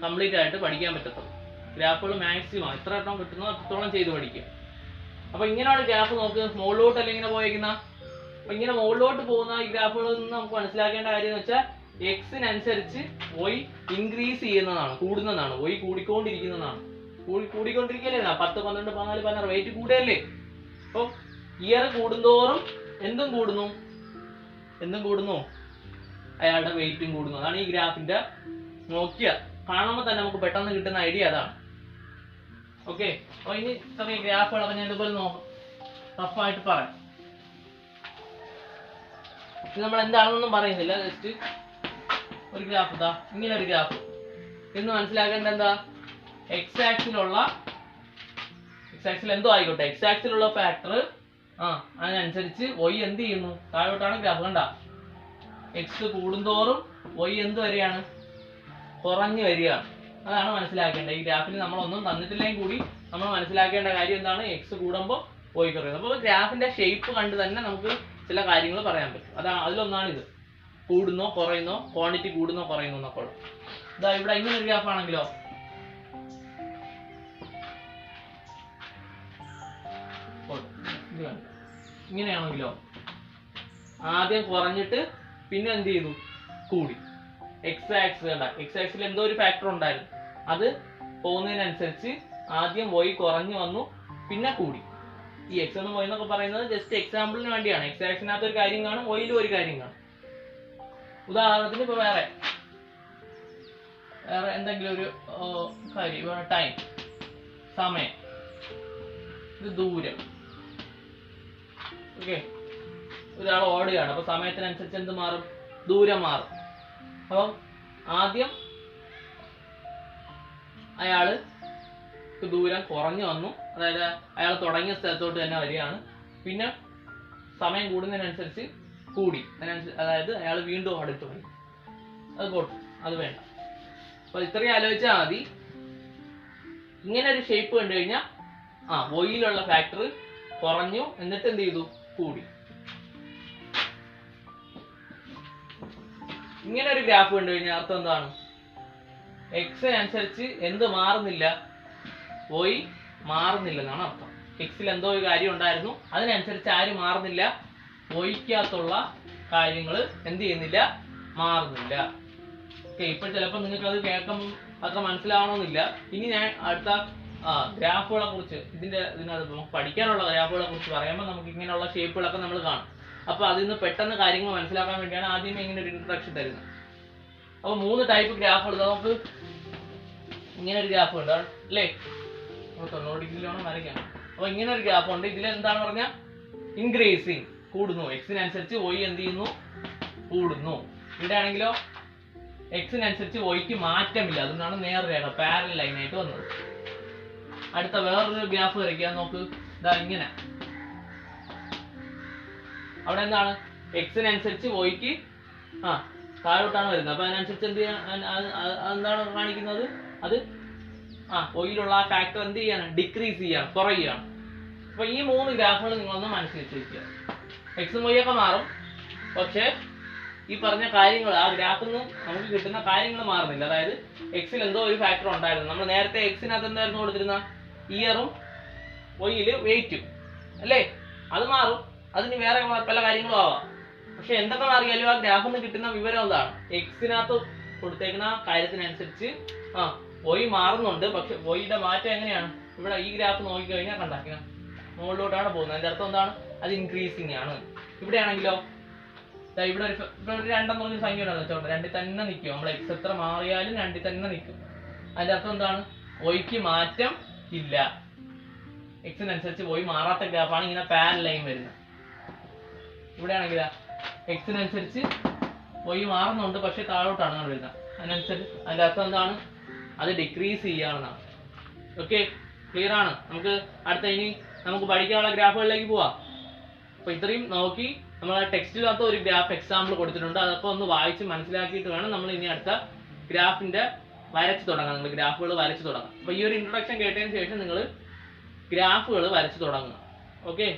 കംപ്ലീറ്റ് ആയിട്ട് പഠിക്കാൻ പറ്റത്തുള്ളൂ. ഗ്രാഫുകൾ മാക്സിമം എത്ര എണ്ണം കിട്ടുന്നോ അത്രത്തോളം ചെയ്ത് പഠിക്കുക. അപ്പൊ ഇങ്ങനെയാണ് ഗ്രാഫ് നോക്ക്, മുകളിലോട്ട് അല്ല ഇങ്ങനെ പോയേക്കുന്ന. അപ്പൊ ഇങ്ങനെ മുകളിലോട്ട് പോകുന്ന ഈ ഗ്രാഫുകളിൽ നിന്ന് നമുക്ക് മനസ്സിലാക്കേണ്ട കാര്യം എന്ന് വെച്ചാൽ എക്സിനനുസരിച്ച് വൈ ഇൻക്രീസ് ചെയ്യുന്നതാണ്, കൂടുന്നതാണ്. വൈ കൂടിക്കൊണ്ടിരിക്കുന്നതാണ്. കൂടിക്കൊണ്ടിരിക്കല്ലേ, 10, 12, 14, 16 വെയിറ്റ് കൂടെയല്ലേ. അപ്പൊ ഇയർ കൂടുന്തോറും എന്തും കൂടുന്നു, അയാളുടെ വെയിറ്റും കൂടുന്നു. അതാണ് ഈ ഗ്രാഫിന്റെ നോക്കിയ കാണുമ്പോൾ തന്നെ നമുക്ക് പെട്ടെന്ന് കിട്ടുന്ന ഐഡിയ അതാണ്. ഓക്കെ, അപ്പൊ ഇനി ചെറിയ ഗ്രാഫുകളൊക്കെ ഞാൻ ഇതുപോലെ നോക്കാം, റഫായിട്ട് പറയാം. ഇത് നമ്മൾ എന്താണെന്നൊന്നും പറയുന്നില്ല, ജസ്റ്റ് ഒരു ഗ്രാഫ് ഇതാ, ഇങ്ങനെ ഒരു ഗ്രാഫ്. ഇന്ന് മനസ്സിലാക്കേണ്ട എന്താ, എക്സ് ആക്സിൽ എന്തോ ആയിക്കോട്ടെ, എക്സ് ആക്സിലുള്ള ഫാക്ടർ അതിനനുസരിച്ച് വൈ എന്ത് ചെയ്യുന്നു, താഴോട്ടാണ് ഗ്രാഫ്. കണ്ട, എക്സ് കൂടുന്തോറും വൈ എന്ത് വരികയാണ്, കുറഞ്ഞു വരികയാണ്. അതാണ് മനസ്സിലാക്കേണ്ടത്. ഈ ഗ്രാഫിൽ നമ്മളൊന്നും തന്നിട്ടില്ലെങ്കിൽ കൂടി നമ്മൾ മനസ്സിലാക്കേണ്ട കാര്യം എന്താണ്, എക്സ് കൂടുമ്പോൾ വൈ കുറയുന്നത്. അപ്പോൾ ഗ്രാഫിന്റെ ഷേപ്പ് കണ്ട് തന്നെ നമുക്ക് ചില കാര്യങ്ങൾ പറയാൻ പറ്റും. അതിലൊന്നാണ് ഇത്. കൂടുന്നോ കുറയുന്നോ, ക്വാണ്ടിറ്റി കൂടുന്നോ കുറയുന്നോ എന്നൊക്കെ. ഇതാ ഇവിടെ ഇങ്ങനെ ഒരു ഗ്രാഫ് ആണെങ്കിലോ, ഇങ്ങനെയാണെങ്കിലോ ആദ്യം കുറഞ്ഞിട്ട് പിന്നെ എന്ത് ചെയ്തു, കൂടി. എക്സ് ആക്സിൽ കണ്ട, എക്സ് ആക്സിൽ എന്തോ ഒരു ഫാക്ടർ ഉണ്ടായിരുന്നു, അത് പോകുന്നതിനനുസരിച്ച് ആദ്യം വൈ കുറഞ്ഞു വന്നു, പിന്നെ കൂടി. ഈ എക്സ് എന്ന് വൈ എന്നൊക്കെ പറയുന്നത് ജസ്റ്റ് എക്സാമ്പിളിന് വേണ്ടിയാണ്. എക്സ് ആക്സിനകത്ത് ഒരു കാര്യം കാണും, വൈയിലും ഒരു കാര്യം കാണും. ഉദാഹരണത്തിന് ഇപ്പൊ വേറെ എന്തെങ്കിലും ഒരു കാര്യം, ടൈം, സമയം, ഇത് ദൂരം. ഓക്കെ, ഒരാൾ ഓടുകയാണ്, അപ്പൊ സമയത്തിനനുസരിച്ച് എന്ത് മാറും, ദൂരം മാറും. അപ്പം ആദ്യം അയാള് ദൂരം കുറഞ്ഞു വന്നു, അതായത് അയാൾ തുടങ്ങിയ സ്ഥലത്തോട്ട് തന്നെ വരികയാണ്. പിന്നെ സമയം കൂടുന്നതിനനുസരിച്ച് കൂടി, അതായത് അയാൾ വീണ്ടും അടുത്ത് പോയി. അത് പോട്ടെ, അത് വേണ്ട. അപ്പൊ ഇത്രയും ആലോചിച്ചാൽ മതി. ഇങ്ങനെ ഒരു ഷേപ്പ് കണ്ടു കഴിഞ്ഞാൽ വൈയിലുള്ള ഫാക്ടർ കുറഞ്ഞു, എന്നിട്ട് എന്ത് ചെയ്തു, കൂടി. ഇങ്ങനെ ഒരു ഗ്രാഫ് കണ്ടു കഴിഞ്ഞാൽ അർത്ഥം എന്താണ്? എക്സിനനുസരിച്ച് എന്ത് മാറുന്നില്ല, വൈ മാറുന്നില്ലെന്നാണ് അർത്ഥം. എക്സിൽ എന്തോ ഒരു കാര്യം ഉണ്ടായിരുന്നു, അതിനനുസരിച്ച് ആര് മാറുന്നില്ല, വൈക്കകത്തുള്ള കാര്യങ്ങൾ എന്ത് ചെയ്യുന്നില്ല, മാറുന്നില്ല. ഓക്കെ, ഇപ്പൊ ചിലപ്പോൾ നിങ്ങൾക്ക് അത് കേൾക്കുമ്പോൾ അത്ര മനസ്സിലാവണമെന്നില്ല. ഇനി ഞാൻ അടുത്ത ഗ്രാഫുകളെ കുറിച്ച് ഇതിനകത്ത് പഠിക്കാനുള്ള ഗ്രാഫുകളെ കുറിച്ച് പറയുമ്പോൾ നമുക്ക് ഇങ്ങനെയുള്ള ഷേപ്പുകളൊക്കെ നമ്മൾ കാണും. അപ്പൊ അതിൽ നിന്ന് പെട്ടെന്ന് കാര്യങ്ങൾ മനസ്സിലാക്കാൻ വേണ്ടിയാണ് ആദ്യമേ ഇങ്ങനെ ഒരു ഇൻട്രഡക്ഷൻ തരുന്നത്. അപ്പൊ 3 ടൈപ്പ് ഗ്രാഫുകൾ നമുക്ക് ഇങ്ങനെ ഒരു ഗ്രാഫ് ഉണ്ട് അല്ലേ, 90 ഡിഗ്രിയിലാണ് വരയ്ക്കണം. അപ്പൊ ഇങ്ങനെ ഒരു ഗ്രാഫ് ഉണ്ട്. ഇതിൽ എന്താണ് പറഞ്ഞാൽ ഇൻക്രീസിങ്, കൂടുന്നു. എക്സിനനുസരിച്ച് വൈ എന്ത് ചെയ്യുന്നു, കൂടുന്നു. ഇവിടെ ആണെങ്കിലോ എക്സിനനുസരിച്ച് വൈക്ക് മാറ്റമില്ല, അതുകൊണ്ടാണ് നേർരേഖ പാരലൽ ലൈനായിട്ട് വന്നത്. അടുത്ത വേറൊരു ഗ്രാഫ് വരയ്ക്കാൻ നോക്ക്. ഇതാ ഇങ്ങനെ, അവിടെ എന്താണ് എക്സിനനുസരിച്ച് വൈക്ക് താഴോട്ടാണ് വരുന്നത്. അപ്പൊ അതിനനുസരിച്ച് എന്ത് ചെയ്യാൻ, എന്താണ് കാണിക്കുന്നത്, അത് വൈയിലുള്ള ആ ഫാക്ടർ എന്ത് ചെയ്യാണ്, ഡിക്രീസ് ചെയ്യാണ്, കുറയുകയാണ്. അപ്പൊ ഈ 3 ഗ്രാഫുകൾ നിങ്ങളൊന്ന് മനസ്സിൽ വെച്ചിരിക്കുക. എക്സും വൈ ഒക്കെ മാറും, പക്ഷെ ഈ പറഞ്ഞ കാര്യങ്ങൾ ആ ഗ്രാഫിൽ നിന്ന് നമുക്ക് കിട്ടുന്ന കാര്യങ്ങൾ മാറുന്നില്ല. അതായത് എക്സിൽ എന്തോ ഒരു ഫാക്ടർ ഉണ്ടായിരുന്നു. നമ്മൾ നേരത്തെ എക്സിനകത്ത് എന്തായിരുന്നു കൊടുത്തിരുന്ന, ഇയറും വൈയില് വെയിറ്റും അല്ലേ, അത് മാറും. അതിന് വേറെ പല കാര്യങ്ങളും ആവാം. പക്ഷെ എന്തൊക്കെ മാറിയാലും ആ ഗ്രാഫിൽ നിന്ന് കിട്ടുന്ന വിവരം എന്താണ്, എക്സിനകത്ത് കൊടുത്തേക്കുന്ന കാര്യത്തിനനുസരിച്ച് വൈ മാറുന്നുണ്ട്. പക്ഷെ വൈയുടെ മാറ്റം എങ്ങനെയാണ്, ഇവിടെ ഈ ഗ്രാഫ് നോക്കിക്കഴിഞ്ഞാൽ കണ്ടാക്കിന മുകളിലോട്ടാണ് പോകുന്നത്. അതിന്റെ അർത്ഥം എന്താണ്, അത് ഇൻക്രീസിങ് ആണ്. ഇവിടെ ആണെങ്കിലോ ഇവിടെ ഒരു 2 എന്ന് പറഞ്ഞ സംഖ്യ ഉണ്ടെന്ന് വെച്ചോണ്ട് 2 തന്നെ നിൽക്കും. നമ്മൾ എക്സ് എത്ര മാറിയാലും 2 തന്നെ നിൽക്കും. അതിന്റെ അർത്ഥം എന്താണ്, വൈക്ക് മാറ്റം ഇല്ല. എക്സിനനുസരിച്ച് വൈ മാറാത്ത ഗ്രാഫാണ് ഇങ്ങനെ പാരലൽ ലൈൻ വരുന്നത്. ഇവിടെ ആണെങ്കിൽ എക്സിനനുസരിച്ച് വൈ മാറുന്നുണ്ട്, പക്ഷെ താഴോട്ടാണ് വരുന്നത്. അതിനനുസരിച്ച് അതിന്റെ അർത്ഥം എന്താണ്, അത് ഡിക്രീസ് ചെയ്യാണെന്നാണ്. ഓക്കെ, ക്ലിയർ ആണ്. നമുക്ക് അടുത്ത ഇനി നമുക്ക് പഠിക്കാനുള്ള ഗ്രാഫുകളിലേക്ക് പോവാം. അപ്പൊ ഇത്രയും നോക്കി നമ്മൾ ടെക്സ്റ്റിനകത്ത് ഒരു ഗ്രാഫ് എക്സാമ്പിൾ കൊടുത്തിട്ടുണ്ട്. അതൊക്കെ ഒന്ന് വായിച്ച് മനസ്സിലാക്കിയിട്ട് വേണം നമ്മൾ ഇനി അടുത്ത ഗ്രാഫിന്റെ വരച്ചു തുടങ്ങാം. നിങ്ങൾ ഗ്രാഫുകൾ വരച്ചു തുടങ്ങാം. അപ്പൊ ഈ ഒരു ഇൻട്രൊഡക്ഷൻ കേട്ടതിന് ശേഷം നിങ്ങൾ ഗ്രാഫുകൾ വരച്ചു തുടങ്ങുക. ഓക്കെ,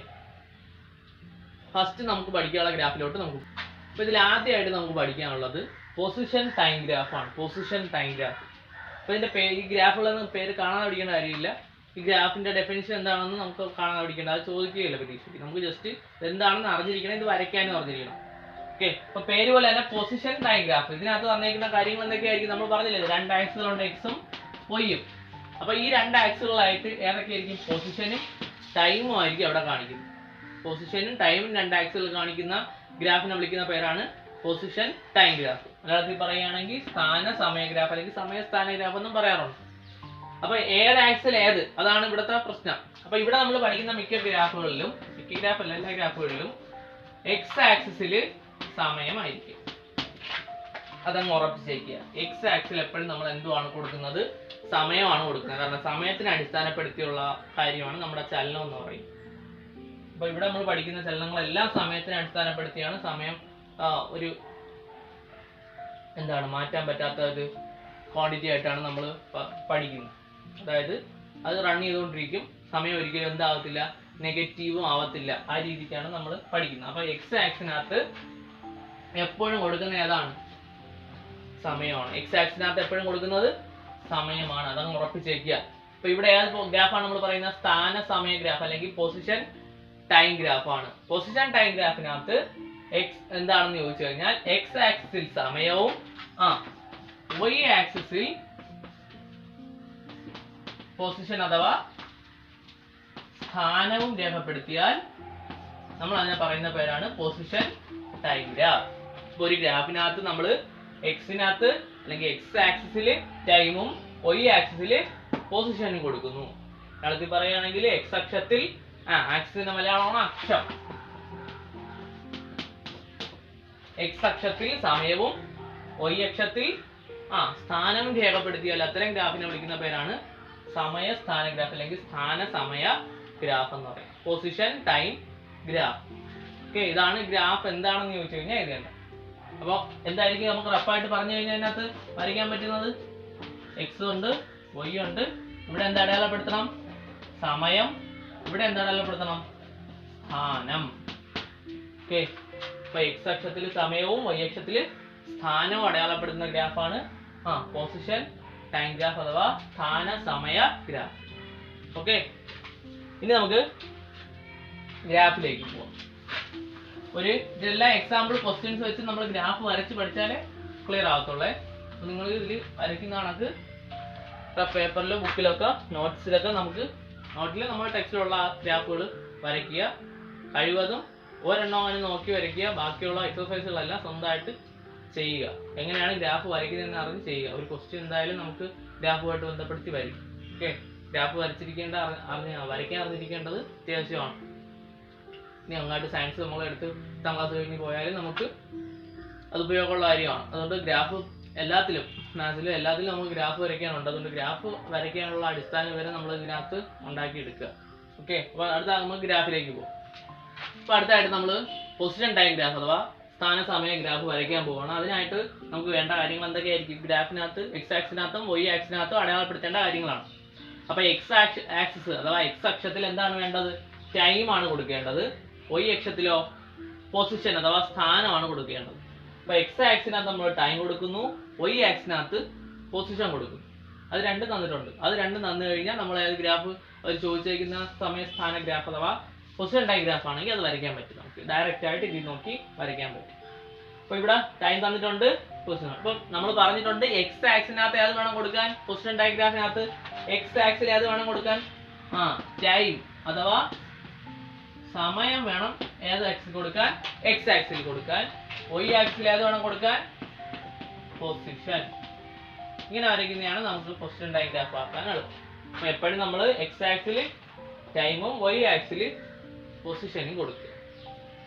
ഫസ്റ്റ് നമുക്ക് പഠിക്കാനുള്ള ഗ്രാഫിലോട്ട് നമുക്ക്. അപ്പൊ ഇതിൽ ആദ്യമായിട്ട് നമുക്ക് പഠിക്കാനുള്ളത് പൊസിഷൻ ടൈം ഗ്രാഫാണ്. Position time graph. അപ്പൊ ഇതിന്റെ ഈ ഗ്രാഫുകളൊന്നും പേര് കാണാൻ പഠിക്കേണ്ട കാര്യമില്ല. ഈ ഗ്രാഫിന്റെ ഡെഫിനിഷൻ എന്താണെന്ന് നമുക്ക് കാണാൻ പഠിക്കേണ്ട, അത് ചോദിക്കുകയില്ല പരീക്ഷയ്ക്ക്. നമുക്ക് ജസ്റ്റ് എന്താണെന്ന് അറിഞ്ഞിരിക്കണം, ഇത് വരയ്ക്കാനും അറിഞ്ഞിരിക്കണം. ഓക്കെ, അപ്പൊ പേര് പോലെ തന്നെ പൊസിഷൻ ടൈം ഗ്രാഫ്. ഇതിനകത്ത് തന്നിരിക്കുന്ന കാര്യങ്ങൾ എന്തൊക്കെയായിരിക്കും നമ്മൾ പറഞ്ഞില്ലേ, 2 ആക്സുകളുണ്ട്, എക്സും വൈയും. അപ്പൊ ഈ 2 ആക്സുകളായിട്ട് ഏതൊക്കെയായിരിക്കും, പൊസിഷനും ടൈമും ആയിരിക്കും അവിടെ കാണിക്കുന്നത്. പൊസിഷനും ടൈമും 2 ആക്സുകൾ കാണിക്കുന്ന ഗ്രാഫിനെ വിളിക്കുന്ന പേരാണ് പൊസിഷൻ ടൈം ഗ്രാഫ്. മലയാളത്തിൽ പറയുകയാണെങ്കിൽ സ്ഥാന സമയ ഗ്രാഫ് അല്ലെങ്കിൽ സമയ സ്ഥാന ഗ്രാഫ് എന്നും പറയാറുണ്ട്. അപ്പൊ ഏത് ആക്സിൽ ഏത്, അതാണ് ഇവിടുത്തെ പ്രശ്നം. അപ്പൊ ഇവിടെ നമ്മൾ പഠിക്കുന്ന മിക്ക ഗ്രാഫുകളിലും, മിക്ക ഗ്രാഫല്ല എല്ലാ ഗ്രാഫുകളിലും എക്സ് ആക്സിസിൽ സമയമായിരിക്കും. അതങ്ങ് ഉറപ്പിച്ചേക്കുക. എക്സ് ആക്സിൽ എപ്പോഴും നമ്മൾ എന്തുവാണ് കൊടുക്കുന്നത്, സമയമാണ് കൊടുക്കുന്നത്. കാരണം സമയത്തിനെ അടിസ്ഥാനപ്പെടുത്തിയുള്ള കാര്യമാണ് നമ്മുടെ ചലനം എന്ന് പറയും. അപ്പൊ ഇവിടെ നമ്മൾ പഠിക്കുന്ന ചലനങ്ങളെല്ലാം സമയത്തിനെ അടിസ്ഥാനപ്പെടുത്തിയാണ്. സമയം ഒരു എന്താണ് മാറ്റാൻ പറ്റാത്ത ഒരു ക്വാണ്ടിറ്റി ആയിട്ടാണ് നമ്മൾ പഠിക്കുന്നത്. അതായത് അത് റൺ ചെയ്തുകൊണ്ടിരിക്കും, സമയം ഒരിക്കലും എന്താവത്തില്ല, നെഗറ്റീവും ആവത്തില്ല. ആ രീതിക്കാണ് നമ്മൾ പഠിക്കുന്നത്. അപ്പൊ എക്സ് ആക്സിനകത്ത് എപ്പോഴും കൊടുക്കുന്ന ഏതാണ്, സമയമാണ്. എക്സ് ആക്സിനകത്ത് എപ്പോഴും കൊടുക്കുന്നത് സമയമാണ്. അതങ്ങ് ഉറപ്പിച്ചേക്കുക. അപ്പൊ ഇവിടെ ഏത് ഗ്രാഫാണ് നമ്മൾ പറയുന്നത്, സ്ഥാന സമയ ഗ്രാഫ് അല്ലെങ്കിൽ പൊസിഷൻ ടൈം ഗ്രാഫാണ്. പൊസിഷൻ ടൈം ഗ്രാഫിനകത്ത് എക്സ് എന്താണെന്ന് ചോദിച്ചു കഴിഞ്ഞാൽ എക്സ് ആക്സിസിൽ സമയവും വൈ ആക്സിസിൽ പൊസിഷൻ അഥവാ സ്ഥാനവും രേഖപ്പെടുത്തിയാൽ നമ്മൾ അതിനെ പറയുന്ന പേരാണ് പൊസിഷൻ ടൈം ഗ്രാഫ്. ഇപ്പൊ ഒരു ഗ്രാഫിനകത്ത് നമ്മൾ എക്സിനകത്ത് അല്ലെങ്കിൽ എക്സ് ആക്സിസിൽ ടൈമും വൈ ആക്സിസിൽ പൊസിഷനും കൊടുക്കുന്നു. മലയാളത്തിൽ പറയുകയാണെങ്കിൽ എക്സ് അക്ഷത്തിൽ ആക്സിന്റെ മലയാളമാണ് അക്ഷം. എക്സ് അക്ഷത്തിൽ സമയവും വൈ അക്ഷത്തിൽ സ്ഥാനവും രേഖപ്പെടുത്തിയാൽ അത്തരം ഗ്രാഫിനെ വിളിക്കുന്ന പേരാണ് സമയ സ്ഥാന ഗ്രാഫ് അല്ലെങ്കിൽ സ്ഥാന സമയ ഗ്രാഫ് എന്ന് പറയും. Position time graph. ഓക്കെ, ഇതാണ് ഗ്രാഫ്. എന്താണെന്ന് ചോദിച്ചു കഴിഞ്ഞാൽ ഇത് തന്നെ. അപ്പോൾ എന്തായിരിക്കും നമുക്ക് റഫായിട്ട് പറഞ്ഞു കഴിഞ്ഞാൽ അതിനകത്ത് വരയ്ക്കാൻ പറ്റുന്നത്, എക്സ് ഉണ്ട്, വൈ ഉണ്ട്. ഇവിടെ എന്താ അടയാളപ്പെടുത്തണം, സമയം, ഇവിടെ എന്താണ് അടയാളപ്പെടുത്തണം? സ്ഥാനം. ഓക്കെ, ഇപ്പൊ എക്സ് അക്ഷത്തിൽ സമയവും വൈ അക്ഷത്തിൽ സ്ഥാനവും അടയാളപ്പെടുത്തുന്ന ഗ്രാഫാണ് പൊസിഷൻ ടൈം ഗ്രാഫ് അഥവാ സ്ഥാന സമയ ഗ്രാഫ്. ഓക്കെ, ഇനി നമുക്ക് ഗ്രാഫിലേക്ക് പോവാം. ഇതെല്ലാം എക്സാമ്പിൾ ക്വസ്റ്റ്യൻസ് വെച്ച് നമ്മൾ ഗ്രാഫ് വരച്ച് പഠിച്ചാലേ ക്ലിയർ ആകത്തുള്ളേ. നിങ്ങൾ ഇതിൽ വരയ്ക്കുന്ന കണക്ക് പേപ്പറിലും ബുക്കിലൊക്കെ നോട്ട്സിലൊക്കെ നോട്ടിൽ നമ്മൾ ടെക്സ്റ്റിലുള്ള ഗ്രാഫുകൾ വരയ്ക്കുക. കഴിവതും ഒരെണ്ണം നോക്കി വരയ്ക്കുക. ബാക്കിയുള്ള എക്സസൈസുകളെല്ലാം സ്വന്തമായിട്ട് ചെയ്യുക. എങ്ങനെയാണ് ഗ്രാഫ് വരയ്ക്കുന്നതെന്ന് അറിഞ്ഞ് ചെയ്യുക. ഒരു ക്വസ്റ്റ്യൻ എന്തായാലും നമുക്ക് ഗ്രാഫുമായിട്ട് ബന്ധപ്പെടുത്തി വരും. ഓക്കെ, ഗ്രാഫ് വരയ്ക്കാൻ അറിഞ്ഞിരിക്കേണ്ടത് അത്യാവശ്യമാണ്. ഇനി അങ്ങോട്ട് സയൻസ് നമ്മളെടുത്ത് 10ാം ക്ലാസ് കഴിഞ്ഞ് പോയാലും നമുക്ക് അത് ഉപയോഗമുള്ള കാര്യമാണ്. അതുകൊണ്ട് ഗ്രാഫ് എല്ലാത്തിലും, മാത്സിലും എല്ലാത്തിലും നമുക്ക് ഗ്രാഫ് വരയ്ക്കാനുണ്ട്. അതുകൊണ്ട് ഗ്രാഫ് വരയ്ക്കാനുള്ള അടിസ്ഥാന വിവരം നമ്മൾ ഇതിനകത്ത് ഉണ്ടാക്കിയെടുക്കുക. ഓക്കെ, അപ്പോൾ അടുത്ത നമുക്ക് ഗ്രാഫിലേക്ക് പോകും. അപ്പോൾ അടുത്തായിട്ട് നമ്മൾ പൊസിഷൻ ടൈം ഗ്രാഫ് അഥവാ സ്ഥാന സമയ ഗ്രാഫ് വരയ്ക്കാൻ പോവുകയാണ്. അതിനായിട്ട് നമുക്ക് വേണ്ട കാര്യങ്ങൾ എന്തൊക്കെയായിരിക്കും? ഗ്രാഫിനകത്ത് എക്സ് ആക്സിനകത്തും വൈ ആക്സിനകത്തും അടയാളപ്പെടുത്തേണ്ട കാര്യങ്ങളാണ്. അപ്പോൾ എക്സ് ആക്സിസ് അഥവാ എക്സ് അക്ഷത്തിൽ എന്താണ് വേണ്ടത്? ടൈം ആണ് കൊടുക്കേണ്ടത്. വൈ അക്ഷത്തിലോ പൊസിഷൻ അഥവാ സ്ഥാനമാണ് കൊടുക്കേണ്ടത്. അപ്പോൾ എക്സ് ആക്സിനകത്ത് നമ്മൾ ടൈം കൊടുക്കുന്നു, വൈ ആക്സിനകത്ത് പൊസിഷൻ കൊടുക്കുന്നു. അത് രണ്ടും തന്നിട്ടുണ്ട്. അത് രണ്ടും തന്നു കഴിഞ്ഞാൽ നമ്മൾ ഏത് ഗ്രാഫ് അവർ ചോദിച്ചിരിക്കുന്ന സമയസ്ഥാന ഗ്രാഫ് അഥവാ പൊസിഷൻ ടൈം ഗ്രാഫ് ആണെങ്കിൽ അത് വരയ്ക്കാൻ പറ്റും. നമുക്ക് ഡയറക്റ്റ് ആയിട്ട് ഇതിൽ നോക്കി വരയ്ക്കാൻ പറ്റും. അപ്പോൾ ഇവിടെ ടൈം തന്നിട്ടുണ്ട്, പൊസിഷൻ. അപ്പോൾ നമ്മൾ പറഞ്ഞിട്ടുണ്ട് എക്സ് ആക്സിനകത്ത് ഏത് വേണം കൊടുക്കാൻ? പൊസിഷൻ ടൈം ഗ്രാഫിനകത്ത് എക്സ് ആക്സിൽ ഏത് വേണം കൊടുക്കാൻ? ടൈം അഥവാ സമയം വേണം ഏത് ആക്സിൽ കൊടുക്കാൻ? എക്സ് ആക്സിൽ കൊടുക്കാൻ. വൈ ആക്സിൽ ഏത് വേണം കൊടുക്കാൻ? പൊസിഷൻ. ഇങ്ങനെ വരയ്ക്കുന്നതാണ് നമുക്ക് പൊസിഷൻ ടൈം ഗ്രാഫ് ആക്കാൻ എളുപ്പം. അപ്പോൾ എപ്പോഴും നമ്മൾ എക്സ് ആക്സിൽ ടൈമും വൈ ആക്സിൽ പൊസിഷനും കൊടുക്കുക.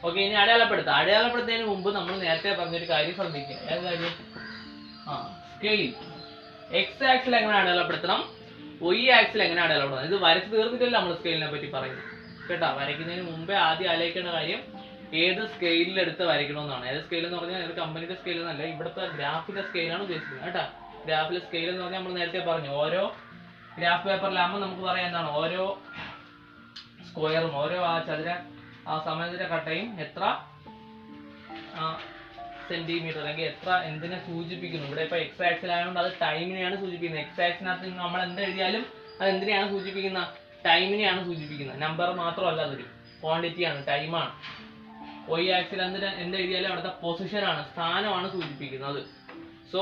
ഓക്കെ, ഇനി അടയാളപ്പെടുത്തുന്നതിന് മുമ്പ് നമ്മൾ നേരത്തെ പറഞ്ഞൊരു കാര്യം ശ്രദ്ധിക്കുക. ഏത് കാര്യം? സ്കെയിൽ. എക്സ് ആക്സിൽ എങ്ങനെ അടയാളപ്പെടുത്തണം, വൈ ആക്സിൽ എങ്ങനെ അടയാളപ്പെടുത്തണം. ഇത് വരച്ച് തീർന്നിട്ടല്ല നമ്മൾ സ്കെയിലിനെ പറ്റി പറയുന്നത് കേട്ടോ. വരയ്ക്കുന്നതിന് മുമ്പേ ആദ്യം ആലോചിക്കേണ്ട കാര്യം ഏത് സ്കെയിലിൽ എടുത്ത് വരയ്ക്കണമെന്നാണ്. ഏത് സ്കെയിൽ എന്ന് പറഞ്ഞാൽ ഒരു കമ്പനിയുടെ സ്കെയിൽ എന്നല്ല, ഇവിടുത്തെ ഗ്രാഫിന്റെ സ്കെയിലാണ് ഉദ്ദേശിക്കുന്നത് കേട്ടോ. ഗ്രാഫിലെ സ്കെയിൽ എന്ന് പറഞ്ഞാൽ നമ്മൾ നേരത്തെ പറഞ്ഞു, ഓരോ ഗ്രാഫ് പേപ്പറിലാകുമ്പോൾ നമുക്ക് പറയാം എന്താണ് ഓരോ സ്ക്വയറും ഓരോ സമചതുര കട്ടയും എത്ര സെന്റിമീറ്റർ അല്ലെങ്കിൽ എത്ര എന്തിനെ സൂചിപ്പിക്കുന്നു. ഇവിടെ ഇപ്പൊ എക്സ് ആക്സിൽ ആയതുകൊണ്ട് അത് ടൈമിനെയാണ് സൂചിപ്പിക്കുന്നത്. എക്സ് ആക്സിനകത്ത് നമ്മൾ എന്ത് എഴുതിയാലും അത് എന്തിനെയാണ് സൂചിപ്പിക്കുന്നത്? ടൈമിനെയാണ് സൂചിപ്പിക്കുന്നത്. നമ്പർ മാത്രമല്ല, അതൊരു ക്വാണ്ടിറ്റിയാണ്, ടൈമാണ്. വൈ ആക്സിൽ എന്ത് എഴുതിയാലും അവിടുത്തെ പൊസിഷനാണ്, സ്ഥാനമാണ് സൂചിപ്പിക്കുന്നത്. സോ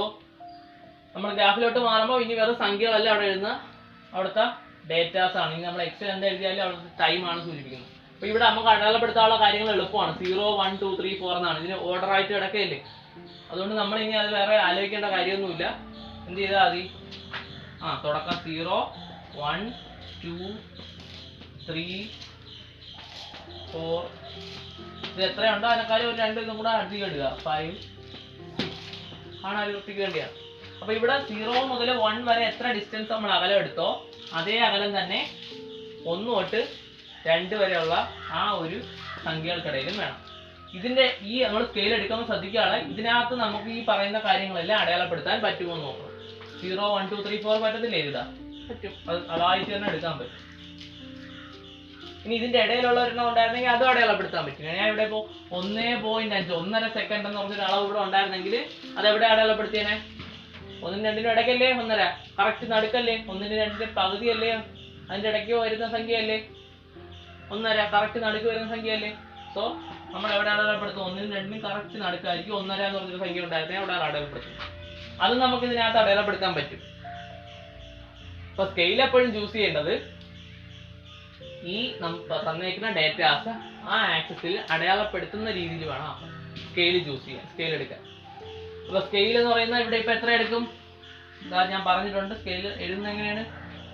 നമ്മൾ ഗ്രാഫിലോട്ട് മാറുമ്പോൾ ഇനി വേറെ സംഖ്യകളല്ല അവിടെ എഴുതുന്ന, അവിടുത്തെ ഡേറ്റാസ് ആണ്. ഇനി നമ്മൾ എക്സ് എന്ത് എഴുതിയാലും അവിടുത്തെ ടൈമാണ് സൂചിപ്പിക്കുന്നത്. അപ്പോൾ ഇവിടെ നമുക്ക് അടയാളപ്പെടുത്താനുള്ള കാര്യങ്ങൾ എളുപ്പമാണ്. 0, 1, 2, 3, 4 എന്നാണ്. ഇതിന് ഓർഡർ ആയിട്ട് കിടക്കയില്ലേ. അതുകൊണ്ട് നമ്മൾ ഇനി അത് വേറെ ആലോചിക്കേണ്ട കാര്യമൊന്നുമില്ല. എന്ത് ചെയ്താൽ മതി? തുടക്കം 0, 1, 2, 3, 4. ഇത് എത്രയുണ്ടോ അതിനെക്കാളും ഒരു 2 ഇതും കൂടെ അധികം ഇടുക. 5, 6 ആണ് അധികം. അപ്പൊ ഇവിടെ 0 മുതൽ 1 വരെ എത്ര ഡിസ്റ്റൻസ് നമ്മൾ അകലം എടുത്തോ അതേ അകലം തന്നെ 1 തൊട്ട് 2 വരെയുള്ള ആ ഒരു സംഖ്യകൾക്കിടയിലും വേണം. ഇതിന്റെ നമ്മൾ സ്കെയിൽ എടുക്കുമ്പോൾ ശ്രദ്ധിക്കാതെ ഇതിനകത്ത് നമുക്ക് ഈ പറയുന്ന കാര്യങ്ങളെല്ലാം അടയാളപ്പെടുത്താൻ പറ്റുമോ എന്ന് നോക്കണം. 0, 1, 2, 3, 4 പറ്റത്തില്ലേ? എഴുതാം, പറ്റും. അതായിട്ട് തന്നെ എടുക്കാൻ പറ്റും. ഇനി ഇതിന്റെ ഇടയിലുള്ള ഒരെണ്ണം ഉണ്ടായിരുന്നെങ്കിൽ അതും അടയാളപ്പെടുത്താൻ പറ്റും. ഞാൻ ഇവിടെ ഇപ്പോൾ 1.5 1.5 സെക്കൻഡ് എന്ന് പറഞ്ഞൊരു അളവ് ഇവിടെ ഉണ്ടായിരുന്നെങ്കിൽ അതെവിടെ അടയാളപ്പെടുത്തിയേനെ? 1 നും 2 നും ഇടയ്ക്കല്ലേ 1.5? കറക്റ്റ് നടുക്കല്ലേ? 1 നും 2 ന്റെ പകുതിയല്ലേ അതിന്റെ ഇടയ്ക്ക് വരുന്ന സംഖ്യയല്ലേ 1.5? കറക്റ്റ് നടുക്ക് വരുന്ന സംഖ്യയല്ലേ? സോ നമ്മൾ എവിടെ അടയാളപ്പെടുത്തും? 1 നും 2 നും കറക്റ്റ് നടുക്കായിരിക്കും 1.5 എന്ന് പറഞ്ഞൊരു സംഖ്യ ഉണ്ടായിരുന്നെങ്കിൽ അവിടെ അടയാളപ്പെടുത്തും. അത് നമുക്ക് ഇതിനകത്ത് അടയാളപ്പെടുത്താൻ പറ്റും. അപ്പൊ സ്കെയിൽ എപ്പോഴും ചൂസ് ചെയ്യേണ്ടത് ഈ തന്നേക്കുന്ന ഡേറ്റാസ് ആ ആക്സിസിൽ അടയാളപ്പെടുത്തുന്ന രീതിയിൽ വേണം സ്കെയിൽ ചൂസ് ചെയ്യാൻ, സ്കെയിൽ എടുക്കാൻ. അപ്പൊ സ്കെയിൽ എന്ന് പറയുന്നത് ഇവിടെ ഇപ്പൊ എത്ര എടുക്കും? ഞാൻ പറഞ്ഞിട്ടുണ്ട്. സ്കെയിൽ എഴുതുന്നത് എങ്ങനെയാണ്?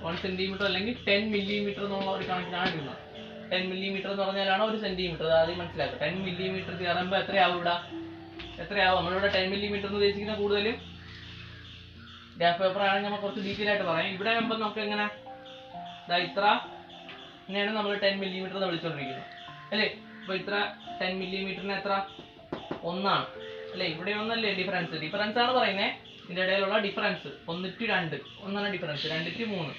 1 സെന്റിമീറ്റർ അല്ലെങ്കിൽ 10 മില്ലിമീറ്റർ എന്നുള്ള ഒരു കണക്കിനാണ് ഇടുന്നത്. 10 മില്ലിമീറ്റർ എന്ന് പറഞ്ഞാലാണ് 1 സെന്റിമീറ്റർ. ആദ്യം മനസ്സിലാക്കുക. 10 മില്ലിമീറ്റർ ചേരുമ്പോൾ എത്രയാവും? ഇവിടെ എത്രയാവും? നമ്മളിവിടെ 10 മില്ലിമീറ്റർ എന്ന് ഉദ്ദേശിക്കുന്ന കൂടുതലും ഗ്രാഫ് പേപ്പർ ആണെങ്കിൽ നമ്മൾ കുറച്ച് ഡീറ്റെയിൽ ആയിട്ട് പറയാം. ഇവിടെ ആകുമ്പോൾ നമുക്ക് എങ്ങനെ ഇത്ര ഇങ്ങനെയാണ് നമ്മൾ 10 മില്ലിമീറ്റർ എന്ന് വിളിച്ചുകൊണ്ടിരിക്കുന്നത് അല്ലേ? അപ്പൊ ഇത്ര 10 മില്ലിമീറ്ററിന് എത്ര? 1 ആണ് അല്ലേ? ഇവിടെ ഒന്നല്ലേ ഡിഫറൻസ്? ഡിഫറൻസ് ആണ് പറയുന്നത്. ഇതിന്റെ ഇടയിലുള്ള ഡിഫറൻസ് 1 to 2 ഒന്നാണ് ഡിഫറൻസ്. 2 to 3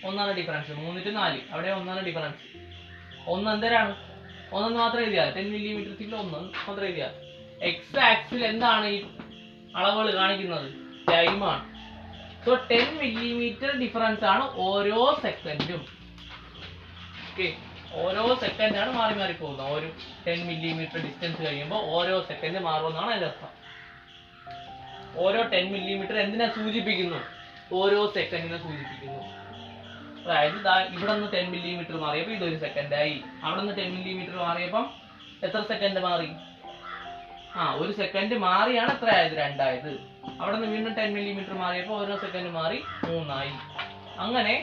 ഒന്നാണ് ഡിഫറൻസ്. 3 to 4 അവിടെ ഒന്നാണ് ഡിഫറൻസ്. ഒന്ന് എന്തരാണ്? ഒന്നെന്ന് മാത്രം എഴുതിയാൽ 10 മില്ലിമീറ്റർ ഒന്ന് മാത്രം എഴുതിയാൽ. എക്സ് ആക്സിൽ എന്താണ് ഈ അളവുകൾ കാണിക്കുന്നത്? ടൈമാണ്. സോ 10 മില്ലിമീറ്റർ ഡിഫറൻസ് ആണ് ഓരോ സെക്കൻഡും. ഓക്കെ, ഓരോ സെക്കൻഡാണ് മാറി മാറി പോകുന്നത്. ഒരു 10 മില്ലിമീറ്റർ ഡിസ്റ്റൻസ് കഴിയുമ്പോൾ ഓരോ സെക്കൻഡ് മാറുമെന്നാണ് അതിന്റെ അർത്ഥം. ഓരോ 10 മില്ലിമീറ്റർ എന്തിനാ സൂചിപ്പിക്കുന്നു? ഓരോ സെക്കൻഡിനെ സൂചിപ്പിക്കുന്നു. അതായത് ഇവിടെ നിന്ന് 10 മില്ലിമീറ്റർ മാറിയപ്പോൾ ഇതൊരു സെക്കൻഡായി. അവിടെ നിന്ന് 10 മില്ലിമീറ്റർ മാറിയപ്പം എത്ര സെക്കൻഡ് മാറി? ഒരു സെക്കൻഡ് മാറിയാണ് എത്ര ആയത്? 2 ആയത്. അവിടെ നിന്ന് വീണ്ടും 10 മില്ലിമീറ്റർ മാറിയപ്പോൾ ഓരോ സെക്കൻഡ് മാറി 3 ആയി. അങ്ങനെ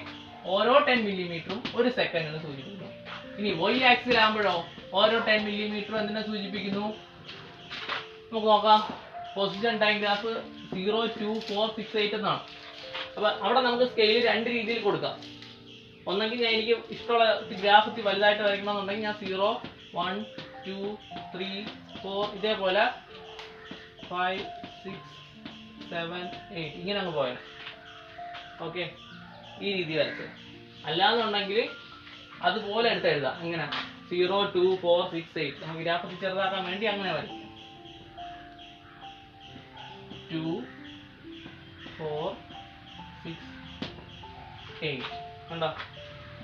ഓരോ 10 മില്ലിമീറ്ററും ഒരു സെക്കൻഡിനെ സൂചിപ്പിക്കുന്നു. ഇനി y ആക്സിൽ ആകുമ്പോഴോ ഓരോ 10 മില്ലിമീറ്റർ എന്തിനെ സൂചിപ്പിക്കുന്നു? നമുക്ക് നോക്കാം. പൊസിഷൻ ടൈം ഗ്രാഫ് 0, 2, 4, 6, 8 എന്നാണ്. അപ്പൊ അവിടെ നമുക്ക് സ്കെയിൽ 2 രീതിയിൽ കൊടുക്കാം. ഒന്നെങ്കിൽ എനിക്ക് ഇഷ്ടമുള്ള ഗ്രാഫ് വലുതായിട്ട് വരയ്ക്കണമെന്നുണ്ടെങ്കിൽ ഞാൻ 0, 1, 2, 3, 4 ഇതേപോലെ 5, 6, 7, 8 ഇങ്ങനെ അങ്ങ് പോയാൽ. ഓക്കെ, ഈ രീതി വരച്ച്. അല്ലാന്നുണ്ടെങ്കിൽ അതുപോലെ എടുത്ത് എഴുതാം. എങ്ങനെ? 0, 2, 4, 6, 8 നമുക്ക് ഗ്രാഫ് ചെറുതാക്കാൻ വേണ്ടി അങ്ങനെ വരയ്ക്കാം. 2, 4, 6, 8 കണ്ടോ?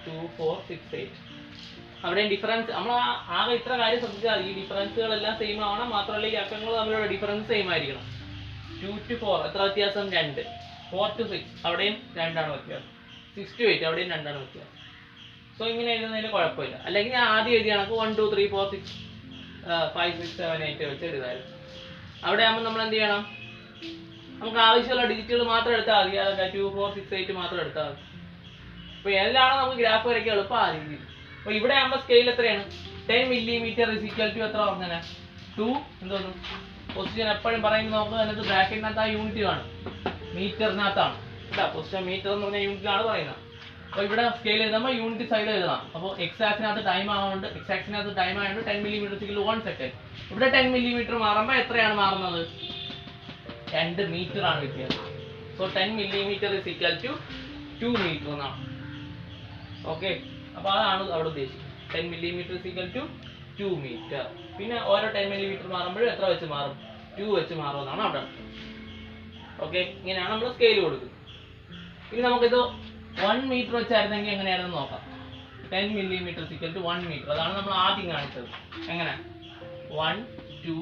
2, 4, 6, 8. അവിടെ ഡിഫറൻസ് നമ്മൾ ആകെ ഇത്ര കാര്യം ശ്രദ്ധിച്ചാൽ ഈ ഡിഫറൻസുകളെല്ലാം സെയിം ആവണം. മാത്രമല്ല ഈ അക്കങ്ങൾ തമ്മിലുള്ള ഡിഫറൻസ് സെയിം ആയിരിക്കണം. 2 to 4 എത്ര വ്യത്യാസം? 2. 4 to 6 അവിടെയും 2 ആണ് വ്യത്യാസം. 6 to 8 അവിടെയും 2 ആണ് വ്യത്യാസം. സോ ഇങ്ങനെ എഴുതുന്നതിന് കുഴപ്പമില്ല. അല്ലെങ്കിൽ ഞാൻ ആദ്യം എഴുതിയ കണക്ക് 1, 2, 3, 4, 6, 5, 6, 7, 8 വെച്ച് എഴുതായിരുന്നു. അവിടെ ആകുമ്പോൾ നമ്മൾ എന്ത് ചെയ്യണം? നമുക്ക് ആവശ്യമുള്ള ഡിജിറ്റുകൾ മാത്രം എടുത്താൽ മതി. അതൊക്കെ 2, 4, 6, 8 മാത്രം എടുത്താൽ മതി. അപ്പൊ ഏതിലാണോ നമുക്ക് ഗ്രാഫ് വരയ്ക്കാൻ എളുപ്പം ആ രീതിയിൽ. അപ്പൊ ഇവിടെ ആകുമ്പോൾ സ്കെയിൽ എത്രയാണ്? 10 മില്ലിമീറ്റർ ഇസ് ഈക്വൽ ടു എത്ര പറഞ്ഞാൽ 2 എന്തോന്നു പൊസിഷൻ എപ്പോഴും പറയുന്നത് നോക്കുക. അതിനകത്ത് ബ്രാക്കറ്റിനകത്ത് ആ യൂണിറ്റ് കാണും. മീറ്ററിനകത്താണ് കേട്ടോ. പൊസിഷൻ മീറ്റർ എന്ന് പറഞ്ഞ യൂണിറ്റിലാണ് പറയുന്നത്. അപ്പോൾ ഇവിടെ സ്കെയിൽ എഴുതുമ്പോൾ യൂണിറ്റ് സൈഡ് എഴുതണം. അപ്പോൾ എക്സ് ആക്സിനകത്ത് ടൈം ആവുന്നുണ്ട്. എക്സ് ആക്സിനകത്ത് ടൈം ആയതുകൊണ്ട് 10 മില്ലിമീറ്റർ 1 സെക്കൻഡ്. ഇവിടെ 10 മില്ലിമീറ്റർ മാറുമ്പോൾ എത്രയാണ് മാറുന്നത്? 2 മീറ്റർ ആണ് വ്യത്യാസം. So 10 millimetre is equal to 2 metre എന്നാണ്. ഓക്കെ, അപ്പോൾ അതാണ് അവിടെ ഉദ്ദേശിക്കുന്നത്. 10 millimetre is equal to 2 metre. പിന്നെ ഓരോ 10 മില്ലിമീറ്റർ മാറുമ്പോഴും എത്ര വെച്ച് മാറും? 2 വെച്ച് മാറുമെന്നാണ് അവിടെ. ഓക്കെ, ഇങ്ങനെയാണ് നമ്മൾ സ്കെയിൽ കൊടുക്കുന്നത്. ഇനി നമുക്കിത് 1 മീറ്റർ വെച്ചായിരുന്നെങ്കിൽ എങ്ങനെയാണെന്ന് നോക്കാം. 10 millimetre is equal to 1 metre. അതാണ് നമ്മൾ ആദ്യം കാണിച്ചത്. എങ്ങനെ? 1, 2,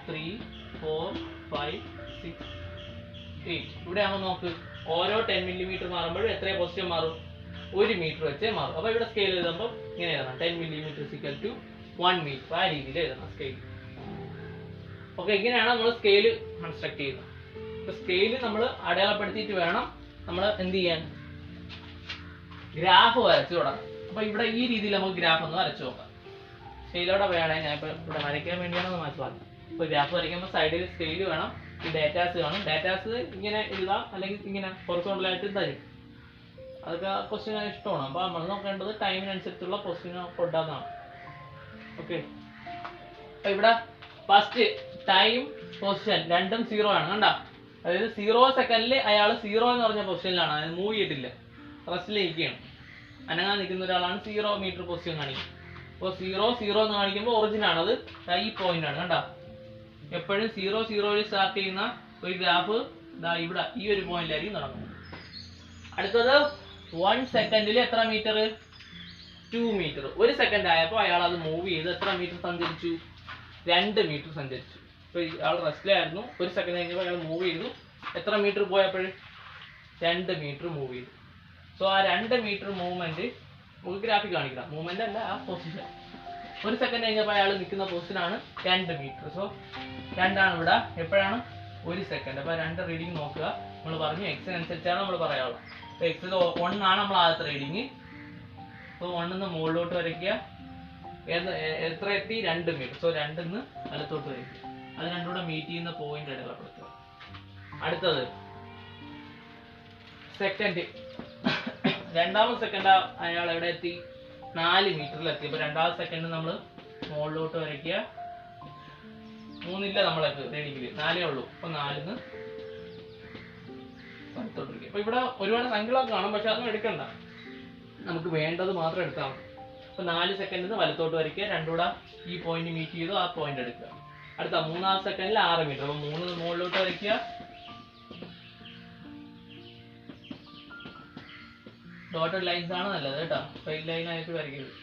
3, 4, 5, 6, 8. ഇവിടെ ആകുമ്പോൾ നോക്ക്, ഓരോ 10 മില്ലിമീറ്റർ മാറുമ്പോഴും എത്ര പൊസിഷൻ മാറും? 1 മീറ്റർ വെച്ചേ മാറും. അപ്പോൾ ഇവിടെ സ്കെയിൽ എഴുതുമ്പോൾ ഇങ്ങനെ എഴുതണം. 10 millimetre is equal to 1 metre. ആ രീതിയിൽ എഴുതണം സ്കെയിൽ. ഓക്കെ, ഇങ്ങനെയാണ് നമ്മൾ സ്കെയിൽ കൺസ്ട്രക്ട് ചെയ്യുന്നത്. അപ്പോൾ സ്കെയിൽ നമ്മൾ അടയാളപ്പെടുത്തിയിട്ട് വേണം നമ്മൾ എന്ത് ചെയ്യാൻ? ഗ്രാഫ് വരച്ചു തുടങ്ങാം. അപ്പോൾ ഇവിടെ ഈ രീതിയിൽ നമുക്ക് ഗ്രാഫ് ഒന്ന് വരച്ചു നോക്കാം. സ്കെയിലോടെ വേണേ ഞാൻ ഇപ്പോൾ ഇവിടെ വരയ്ക്കാൻ വേണ്ടിയാണ് മാറ്റി പറഞ്ഞത്. ഇപ്പോൾ ഗ്രാഫ് വരയ്ക്കുമ്പോൾ സൈഡിൽ സ്കെയിൽ വേണം, ഈ ഡേറ്റാസ് വേണം. ഡേറ്റാസ് ഇങ്ങനെ എഴുതാം, അല്ലെങ്കിൽ ഇങ്ങനെ ഹൊറിസോണ്ടലായിട്ട് തരും. അതൊക്കെ ക്വസ്റ്റ്യൻ ഇഷ്ടമാണ്. അപ്പോൾ നമ്മൾ നോക്കേണ്ടത് ടൈമിനനുസരിച്ചുള്ള ക്വസ്റ്റ്യൻ കൊണ്ടാന്നാണ്. ഓക്കെ, അപ്പോൾ ഇവിടെ ഫസ്റ്റ് ടൈം പൊസിഷൻ രണ്ടും 0 ആണ്. കണ്ട, അതായത് 0 സെക്കൻഡിൽ അയാൾ 0 എന്ന് പറഞ്ഞ പൊസിഷനിലാണ്. അതായത് മൂവ് ചെയ്തിട്ടില്ല, റെസ്റ്റിലിരിക്കുകയാണ്. അനങ്ങാൻ നിൽക്കുന്ന ഒരാളാണ് 0 മീറ്റർ പൊസിഷൻ കാണിക്കുന്നത്. അപ്പോൾ 0, 0 എന്ന് കാണിക്കുമ്പോൾ ഒറിജിൻ ആണ്. അത് ഈ പോയിന്റ് ആണ്. കണ്ട, എപ്പോഴും 0, 0 സ്റ്റാർട്ട് ചെയ്യുന്ന ഒരു ഗ്രാഫ് ഇവിടെ ഈ ഒരു പോയിന്റിലായിരിക്കും നടക്കുന്നത്. അടുത്തത് 1 സെക്കൻഡിൽ എത്ര മീറ്റർ? 2 മീറ്റർ. 1 സെക്കൻഡ് ആയപ്പോൾ അയാൾ അത് മൂവ് ചെയ്ത് എത്ര മീറ്റർ സഞ്ചരിച്ചു? 2 മീറ്റർ സഞ്ചരിച്ചു. ഇപ്പോൾ അയാൾ റെസ്റ്റിലായിരുന്നു. 1 സെക്കൻഡ് കഴിഞ്ഞപ്പോൾ അയാൾ മൂവ് ചെയ്തു. എത്ര മീറ്റർ പോയപ്പോൾ? 2 മീറ്റർ മൂവ് ചെയ്തു. സോ ആ 2 മീറ്റർ മൂവ്മെന്റ് നമുക്ക് ഗ്രാഫിക് കാണിക്കണം. മൂവ്മെന്റ് അല്ല, ആ പൊസിഷൻ. 1 സെക്കൻഡ് കഴിഞ്ഞപ്പോൾ അയാൾ നിൽക്കുന്ന പൊസിഷനാണ് 2 മീറ്റർ. സോ 2 ആണ് ഇവിടെ. എപ്പോഴാണ്? 1 സെക്കൻഡ്. അപ്പോൾ 2 റീഡിങ് നോക്കുക. നമ്മൾ പറഞ്ഞു എക്സിനനുസരിച്ചാണ് നമ്മൾ പറയാനുള്ളത്. അപ്പോൾ എക്സിൽ 1 ആണ് നമ്മൾ ആദ്യത്തെ റീഡിങ്. അപ്പോൾ 1 നിന്ന് മുകളിലോട്ട് വരയ്ക്കുക. എത്ര എത്തി? 2 മീറ്റർ. സോ 2 നിന്ന് വലത്തോട്ട് വരയ്ക്കുക. അത് രണ്ടും കൂടെ മീറ്റ് ചെയ്യുന്ന പോയിന്റ് അടയാളപ്പെടുത്തുക. അടുത്തത് സെക്കൻഡ്. രണ്ടാമത്തെ സെക്കൻഡ് അയാൾ എവിടെ എത്തി? 4 മീറ്ററിൽ എത്തി. അപ്പോൾ രണ്ടാമത്തെ സെക്കൻഡ് നമ്മൾ മുകളിലോട്ട് വരയ്ക്കുക. 3 ഇല്ല നമ്മളൊക്കെ റീഡിങ്ങിൽ, 4 ഉള്ളൂ. അപ്പോൾ 4 നിന്ന് വലത്തോട്ട് വരയ്ക്കുക. അപ്പോൾ ഇവിടെ ഒരുപാട് സംഖ്യകളൊക്കെ കാണും, പക്ഷെ അതൊന്നും എടുക്കണ്ട. നമുക്ക് വേണ്ടത് മാത്രം എടുത്താൽ മതി. അപ്പോൾ 4 സെക്കൻഡിൽ വലത്തോട്ട് വരയ്ക്കുക, രണ്ടുകൂടെ ഈ പോയിന്റ് മീറ്റ് ചെയ്തു ആ പോയിന്റ് എടുക്കുക. അടുത്ത 3-ാമത്തെ സെക്കൻഡിൽ 6 മീറ്റർ. അപ്പോൾ 3 മുകളിലോട്ട് വരയ്ക്കുക, ഡോട്ടഡ് ലൈൻസ് ആണ് നല്ലത് കേട്ടോ, സ്ട്രെയിറ്റ് ലൈൻ ആയിട്ട് വരയ്ക്കരുത്.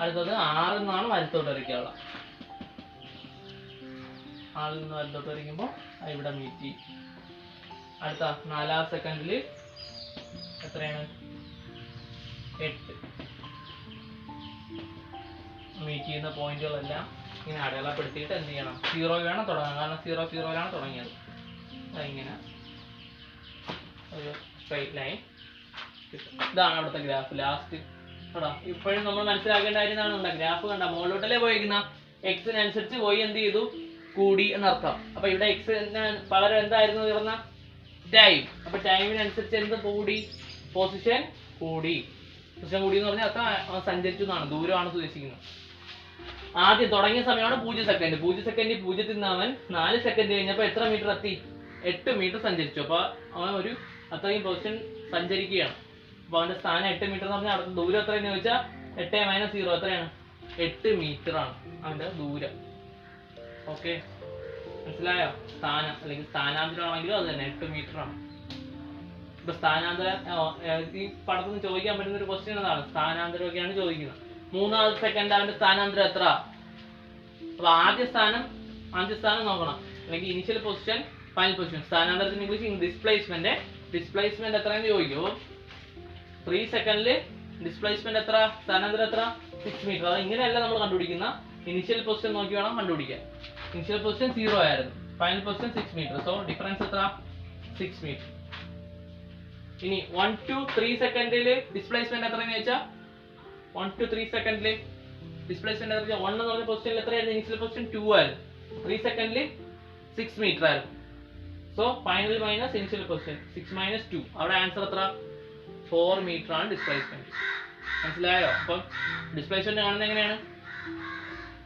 അടുത്തത് 6 നിന്നാണ് വലത്തോട്ട് വരയ്ക്കാനുള്ളത്. 6 നിന്ന് വലത്തോട്ട് വരയ്ക്കുമ്പോൾ ഇവിടെ മീറ്റ് ചെയ്യും. അടുത്ത 4-ാമത്തെ സെക്കൻഡിൽ എത്രയാണ്? 8. മീറ്റ് ചെയ്യുന്ന പോയിന്റുകളെല്ലാം ഇങ്ങനെ അടയാളപ്പെടുത്തിയിട്ട് എന്ത് ചെയ്യണം? 0 വേണം തുടങ്ങാൻ, കാരണം 0-0ലാണ് തുടങ്ങിയത്. ഇങ്ങനെ ഒരു സ്ട്രെയിറ്റ് ലൈൻ കിട്ടും. ഇതാണ് അവിടുത്തെ ഗ്രാഫ്. ലാസ്റ്റ് ഇപ്പോഴും നമ്മൾ മനസ്സിലാക്കേണ്ട കാര്യം എന്താണ്? ഗ്രാഫ് കണ്ട മുകളിലോട്ടല്ലേ പോയിരിക്കുന്ന, എക്സിനനുസരിച്ച് പോയി എന്ത് ചെയ്തു? കൂടി എന്നർത്ഥം. അപ്പൊ ഇവിടെ എക്സിന് പകരം എന്തായിരുന്നു പറഞ്ഞ ടൈം. അപ്പൊ ടൈമിനനുസരിച്ച് എന്ത് കൂടി? പൊസിഷൻ കൂടി. പൊസിഷൻ കൂടി എന്ന് പറഞ്ഞാൽ അത്ര സഞ്ചരിച്ചു എന്നാണ്, ദൂരമാണ് ഉദ്ദേശിക്കുന്നത്. ആദ്യം തുടങ്ങിയ സമയമാണ് 0 സെക്കൻഡ്. 0 സെക്കൻഡിൽ 0 നിന്ന് അവൻ 4 സെക്കൻഡ് കഴിഞ്ഞപ്പോൾ എത്ര മീറ്റർ എത്തി? 8 മീറ്റർ സഞ്ചരിച്ചു. അപ്പൊ അവൻ ഒരു അത്രയും പൊസിഷൻ സഞ്ചരിക്കുകയാണ്. അപ്പൊ അവന്റെ സ്ഥാനം 8 മീറ്റർ എന്ന് പറഞ്ഞാൽ അടുത്ത ദൂരം എത്രയെന്ന് ചോദിച്ചാൽ 8 - 0 എത്രയാണ്? 8 മീറ്റർ ആണ് അവന്റെ ദൂരം. ഓക്കെ, മനസ്സിലായോ? സ്ഥാനം അല്ലെങ്കിൽ സ്ഥാനാന്തരം ആണെങ്കിലും അത് തന്നെ 8 മീറ്റർ ആണ്. ഇപ്പൊ സ്ഥാനാന്തരം ഈ പടത്തിൽ നിന്ന് ചോദിക്കാൻ പറ്റുന്ന ഒരു ക്വസ്റ്റ്യൻ എന്താണ്? സ്ഥാനാന്തരമൊക്കെയാണ് ചോദിക്കുന്നത്. 3-ാമത്തെ സെക്കൻഡ് അവന്റെ സ്ഥാനാന്തരം എത്ര? അപ്പൊ ആദ്യ സ്ഥാനം നോക്കണം, അല്ലെങ്കിൽ ഇനിഷ്യൽ പൊസിഷൻ, ഫൈനൽ പൊസിഷൻ. സ്ഥാനാന്തരത്തിന് ഇംഗ്ലീഷ് ഡിസ്പ്ലേസ്മെന്റ്. ഡിസ്പ്ലേസ്മെന്റ് എത്രയെന്ന് ചോദിക്കുമോ? 3 സെക്കൻഡില് ഡിസ്പ്ലേസ്മെന്റ് എത്ര? സ്ഥാനാന്തരം എത്ര? 6 മീറ്റർ. അത് ഇങ്ങനെയല്ല നമ്മൾ കണ്ടുപിടിക്കുന്ന, ഇനിഷ്യൽ പൊസിഷൻ നോക്കി വേണം കണ്ടുപിടിക്കാൻ. ഇനിഷ്യൽ പൊസിഷൻ 0 ആയിരുന്നു, final position 6 metre. So difference എത്ര? 6 മീറ്റർ. ഇനി 1 to 3 സെക്കൻഡില് ഡിസ്പ്ലേസ്മെന്റ് എത്രയെന്ന് ചോദിച്ചാൽ 1 to 3 സെക്കൻഡില് ഡിസ്പ്ലേസ്മെന്റ് എത്ര? 1 എന്ന് പറഞ്ഞ പൊസിഷനിൽ എത്രയായിരുന്നു? ഇനിഷ്യൽ പൊസിഷൻ 2 ആയിരുന്നു. 3 സെക്കൻഡില് 6 മീറ്റർ ആയിരുന്നു. So final minus initial position 6 - 2. അവിടെ ആൻസർ എത്ര? 4 മീറ്റർ ആണ് ഡിസ്പ്ലേസ്മെന്റ്. മനസ്സിലായോ? അപ്പം ഡിസ്പ്ലേസ്മെന്റ് കാണുന്നത് എങ്ങനെയാണ്?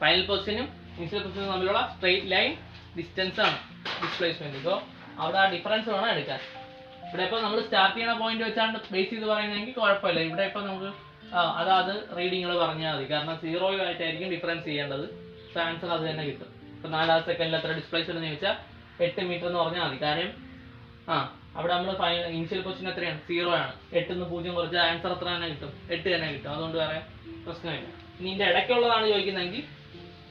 ഫൈനൽ പൊസിഷനും ഇനിഷ്യൽ പൊസിഷനും തമ്മിലുള്ള സ്ട്രെയിറ്റ് ലൈൻ ഡിസ്റ്റൻസ് ആണ് ഡിസ്പ്ലേസ്മെന്റ്. സോ അവിടെ ആ ഡിഫറൻസ് വേണം എടുക്കാൻ. ഇവിടെ ഇപ്പൊ നമ്മൾ സ്റ്റാർട്ട് ചെയ്യുന്ന പോയിന്റ് വെച്ചാണ് ബേസ് ചെയ്ത് പറയുന്നതെങ്കിൽ കുഴപ്പമില്ല. ഇവിടെ ഇപ്പൊ നമുക്ക് അതാത് റീഡിങ്ങൾ പറഞ്ഞാൽ മതി, കാരണം 0 ആയിട്ടായിരിക്കും ഡിഫറൻസ് ചെയ്യേണ്ടത്. സോ ആൻസർ അത് തന്നെ കിട്ടും. ഇപ്പൊ 4-ാമത്തെ സെക്കൻഡിൽ എത്ര ഡിസ്പ്ലേസ്മെന്റ് എന്ന് ചോദിച്ചാൽ 8 മീറ്റർ എന്ന് പറഞ്ഞാൽ മതി. കാര്യം അവിടെ നമ്മൾ ഇനിഷ്യൽ പൊസിഷൻ എത്രയാണ്? 0 ആണ്. 8 നിന്ന് 0 കുറച്ച് ആൻസർ എത്ര തന്നെ കിട്ടും? 8 തന്നെ കിട്ടും. അതുകൊണ്ട് വേറെ പ്രശ്നമില്ല. ഇനി ഇതിന്റെ ഇടയ്ക്കുള്ളതാണ് ചോദിക്കുന്നതെങ്കിൽ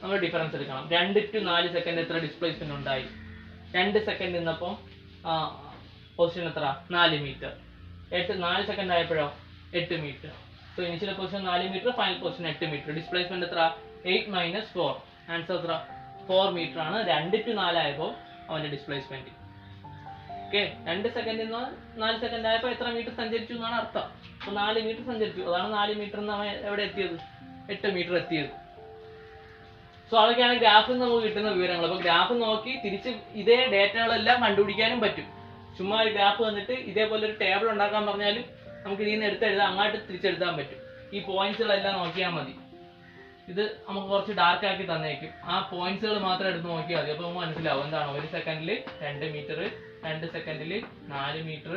നമ്മൾ ഡിഫറൻസ് എടുക്കണം. 2 to 4 സെക്കൻഡ് എത്ര ഡിസ്പ്ലേസ്മെന്റ് ഉണ്ടായി? 2 സെക്കൻഡ് നിന്നപ്പോൾ പൊസിഷൻ എത്ര? 4 മീറ്റർ. 4 സെക്കൻഡ് ആയപ്പോഴോ 8 metre. So initial position 4 metre, final position 8 metre. Displacement എത്ര? 8 - 4. ആൻസർ എത്ര? 4 മീറ്റർ ആണ് 2 to 4 ആയപ്പോൾ അവന്റെ ഡിസ്പ്ലേസ്മെന്റ്. ഓക്കെ, 2 സെക്കൻഡിൽ നിന്ന് 4 സെക്കൻഡ് ആയപ്പോൾ എത്ര മീറ്റർ സഞ്ചരിച്ചു എന്നാണ് അർത്ഥം. അപ്പോൾ 4 മീറ്റർ സഞ്ചരിച്ചു. അതാണ് 4 മീറ്റർ എന്ന് അവൻ എവിടെ എത്തിയത്? 8 മീറ്റർ എത്തിയത്. സോ അതൊക്കെയാണ് ഗ്രാഫിൽ നിന്ന് നമുക്ക് കിട്ടുന്ന വിവരങ്ങൾ. അപ്പോൾ ഗ്രാഫ് നോക്കി തിരിച്ച് ഇതേ ഡേറ്റകളെല്ലാം കണ്ടുപിടിക്കാനും പറ്റും. ചുമ്മാ ഒരു ഗ്രാഫ് വന്നിട്ട് ഇതേപോലെ ഒരു ടേബിൾ ഉണ്ടാക്കാൻ പറഞ്ഞാലും നമുക്ക് ഇതിൽ നിന്ന് എടുത്തെഴുതാം, അങ്ങോട്ട് തിരിച്ചെഴുതാൻ പറ്റും. ഈ പോയിന്റ്സുകളെല്ലാം നോക്കിയാൽ മതി. ഇത് നമുക്ക് കുറച്ച് ഡാർക്ക് ആക്കി തന്നേക്കും. ആ പോയിന്റ്സുകൾ മാത്രം എടുത്ത് നോക്കിയാൽ മതി. അപ്പോൾ മനസ്സിലാവും എന്താണ് 1 സെക്കൻഡിൽ 2 മീറ്റർ, 2 സെക്കൻഡിൽ 4 മീറ്റർ,